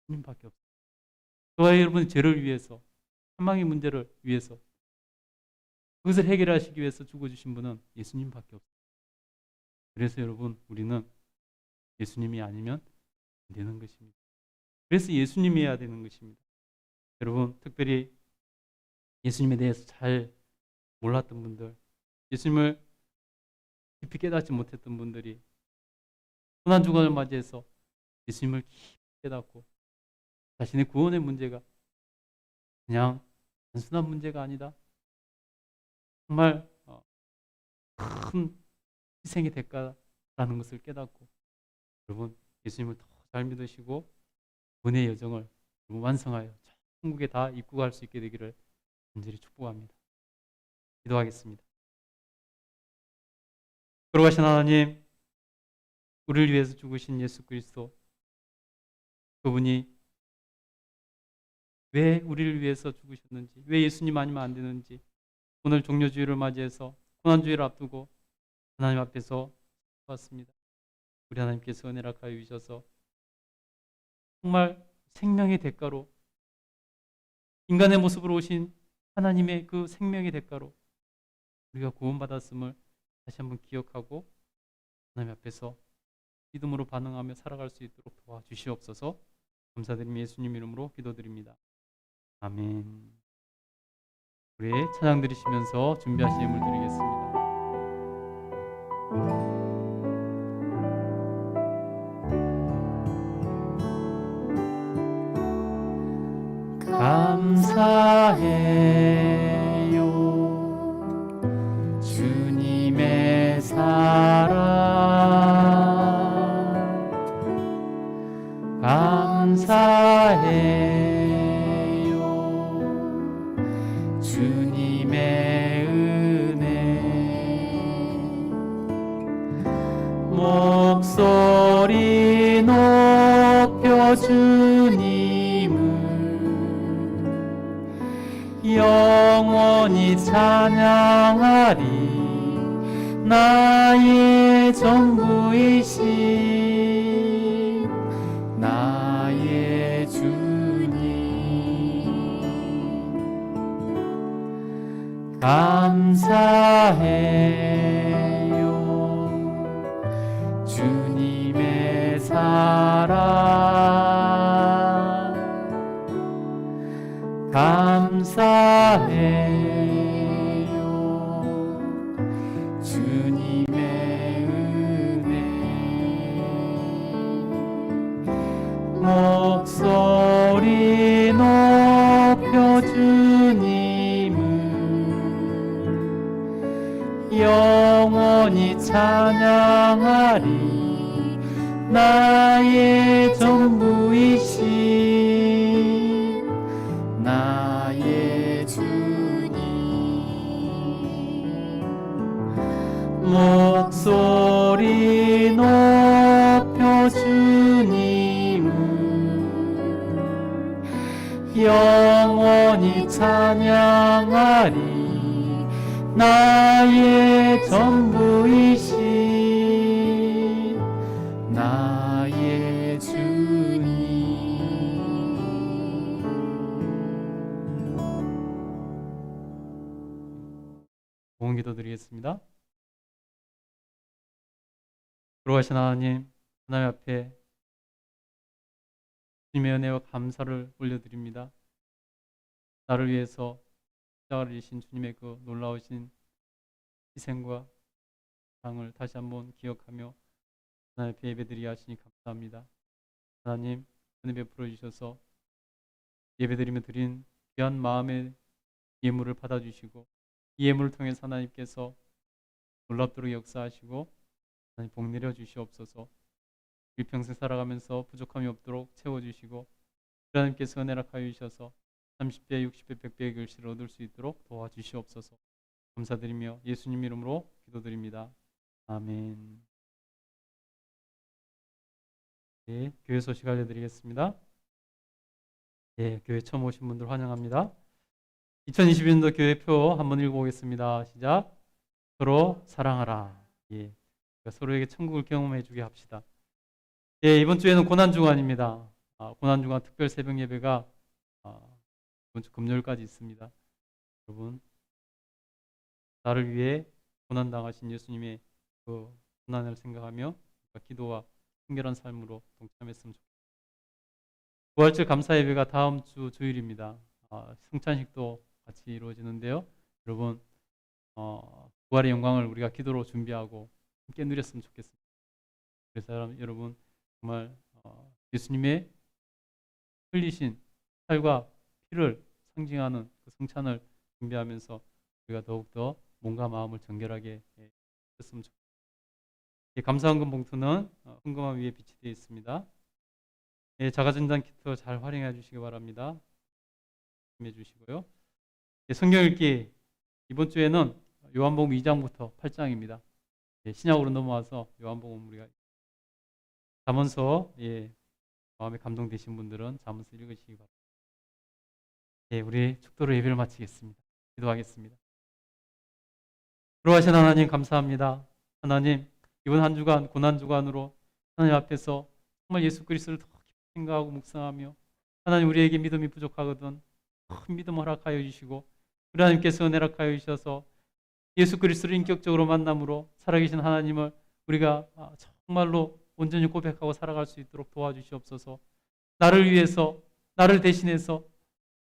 Speaker 1: 주님밖에 없습니다. 저와 여러분의 죄를 위해서, 사망의 문제를 위해서, 그것을 해결하시기 위해서 죽어주신 분은 예수님밖에 없습니다. 그래서 여러분, 우리는 예수님이 아니면 안 되는 것입니다. 그래서 예수님이어야 되는 것입니다. 여러분, 특별히 예수님에 대해서 잘 몰랐던 분들, 예수님을 깊이 깨닫지 못했던 분들이 고난주간을 맞이해서 예수님을 깊이 깨닫고 자신의 구원의 문제가 그냥 단순한 문제가 아니다, 정말 큰 희생의 대가라는 것을 깨닫고 여러분, 예수님을 더 잘 믿으시고 구원의 여정을 완성하여 천국에 다 입국할 수 있게 되기를 간절히 축복합니다. 기도하겠습니다. 걸어가신 하나님, 우리를 위해서 죽으신 예수 그리스도, 그분이 왜 우리를 위해서 죽으셨는지, 왜 예수님 아니면 안 되는지, 오늘 종료주의를 맞이해서 고난주의를 앞두고 하나님 앞에서 왔습니다. 우리 하나님께서 은혜를 하여 주셔서 정말 생명의 대가로, 인간의 모습으로 오신 하나님의 그 생명의 대가로 우리가 구원받았음을 다시 한번 기억하고 하나님 앞에서 믿음으로 반응하며 살아갈 수 있도록 도와주시옵소서. 감사드리며 예수님 이름으로 기도드립니다. 아멘. 우리 찬양 드리시면서 준비하신 예물 드리겠습니다. 감사해요 주님의 사랑, 감사해요 주님의 은혜. 목소리 높여 주님을 영원히 찬양하리. 나의 전부이신 나의 주님, 감사해요 주님의 사랑, 감사해요 주님의 은혜. 목소리 높여 주님을 영원히 찬양하리. 나의 전부이신 나의 주님, 목소리 높여 주님을 영원히 찬양하리. 나의 전부이신 나의 주님. 고운 기도 드리겠습니다. 돌아가신 하나님, 하나님 앞에 주님의 은혜와 감사를 올려드립니다. 나를 위해서 십자가를 지신 주님의 그 놀라우신 희생과 사랑을 다시 한번 기억하며 하나님 앞에 예배드리게 하시니 감사합니다. 하나님, 은혜 베풀어 주셔서 예배드리며 드린 귀한 마음의 예물을 받아주시고 이 예물을 통해서 하나님께서 놀랍도록 역사하시고 하나님 복 내려 주시옵소서. 일평생 살아가면서 부족함이 없도록 채워주시고 하나님께서 은혜를 하여 주셔서 30배, 60배, 100배의 결실을 얻을 수 있도록 도와주시옵소서. 감사드리며 예수님 이름으로 기도드립니다. 아멘. 네, 교회 소식 알려드리겠습니다. 네, 교회 처음 오신 분들 환영합니다. 2022년도 교회표 한번 읽어보겠습니다. 시작. 서로 사랑하라. 예, 서로에게 천국을 경험해 주게 합시다. 예, 이번 주에는 고난주간입니다. 고난주간 특별 새벽 예배가 이번 주 금요일까지 있습니다. 여러분, 나를 위해 고난당하신 예수님의 그 고난을 생각하며 기도와 순결한 삶으로 동참했으면 좋겠습니다. 부활절 감사 예배가 다음 주 주일입니다. 성찬식도 같이 이루어지는데요. 여러분, 부활의 영광을 우리가 기도로 준비하고 함께 누렸으면 좋겠습니다. 그래서 여러분 정말 예수님의 흘리신 살과 피를 상징하는 그 성찬을 준비하면서 우리가 더욱더 몸과 마음을 정결하게 했으면 좋겠습니다. 감사헌금 봉투는 헌금함 위에 비치되어 있습니다. 자가전당 키트 잘 활용해 주시기 바랍니다. 해 주시고요. 성경 읽기 이번 주에는 요한복음 2장부터 8장입니다. 신약으로 넘어와서 요한복음 우리가 잠언서 마음에 감동되신 분들은 잠언서 읽으시기 바랍니다. 우리 축도로 예배를 마치겠습니다. 기도하겠습니다. 그러하신 하나님 감사합니다. 하나님 이번 한 주간 고난 주간으로 하나님 앞에서 정말 예수 그리스도를 더 깊이 생각하고 묵상하며 하나님 우리에게 믿음이 부족하거든 큰 믿음 허락하여 주시고 우리 하나님께서 은혜 허락하여 주셔서 예수 그리스도를 인격적으로 만남으로 살아계신 하나님을 우리가 정말로 온전히 고백하고 살아갈 수 있도록 도와주시옵소서. 나를 위해서 나를 대신해서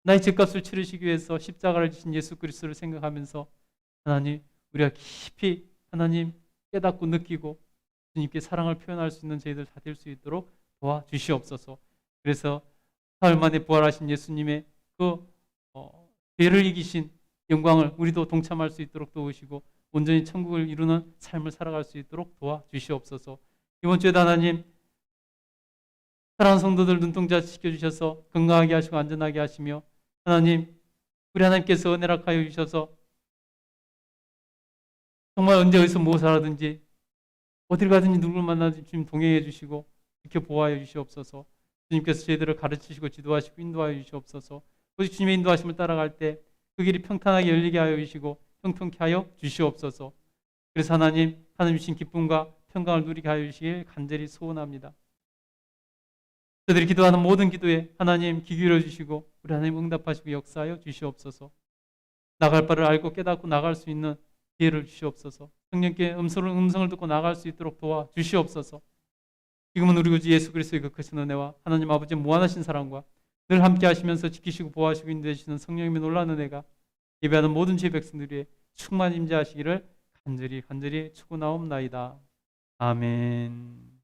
Speaker 1: 나의 죄값을 치르시기 위해서 십자가를 지신 예수 그리스도를 생각하면서 하나님 우리가 깊이 하나님 깨닫고 느끼고 주님께 사랑을 표현할 수 있는 저희들 다 될 수 있도록 도와주시옵소서. 그래서 사흘 만에 부활하신 예수님의 그 죄를 이기신 영광을 우리도 동참할 수 있도록 도우시고 온전히 천국을 이루는 삶을 살아갈 수 있도록 도와주시옵소서. 이번 주에도 하나님 사랑하는 성도들 눈동자 지켜주셔서 건강하게 하시고 안전하게 하시며 하나님 우리 하나님께서 은혜 허락하여 주셔서 정말 언제 어디서 무엇을 하든지 어딜 가든지 누구를 만나든지 주님 동행해 주시고 지켜보아여 주시옵소서. 주님께서 저희들을 가르치시고 지도하시고 인도하여 주시옵소서. 오직 주님의 인도하심을 따라갈 때 그 길이 평탄하게 열리게 하여 주시고 평평케 하여 주시옵소서. 그래서 하나님 주신 기쁨과 평강을 누리게 하여 주시길 간절히 소원합니다. 저들이 기도하는 모든 기도에 하나님 귀 기울여 주시고 우리 하나님 응답하시고 역사하여 주시옵소서. 나갈 바를 알고 깨닫고 나갈 수 있는 기회를 주시옵소서. 성령께 음성을 듣고 나갈 수 있도록 도와 주시옵소서. 지금은 우리 구주 예수 그리스도의 그 크신 은혜와 하나님 아버지의 무한하신 사랑과 늘 함께 하시면서 지키시고 보호하시고 인도해 주시는 성령님의 놀라운 은혜가 예배하는 모든 주의 백성들이 충만히 임재하시기를 간절히 축원하옵나이다. 아멘.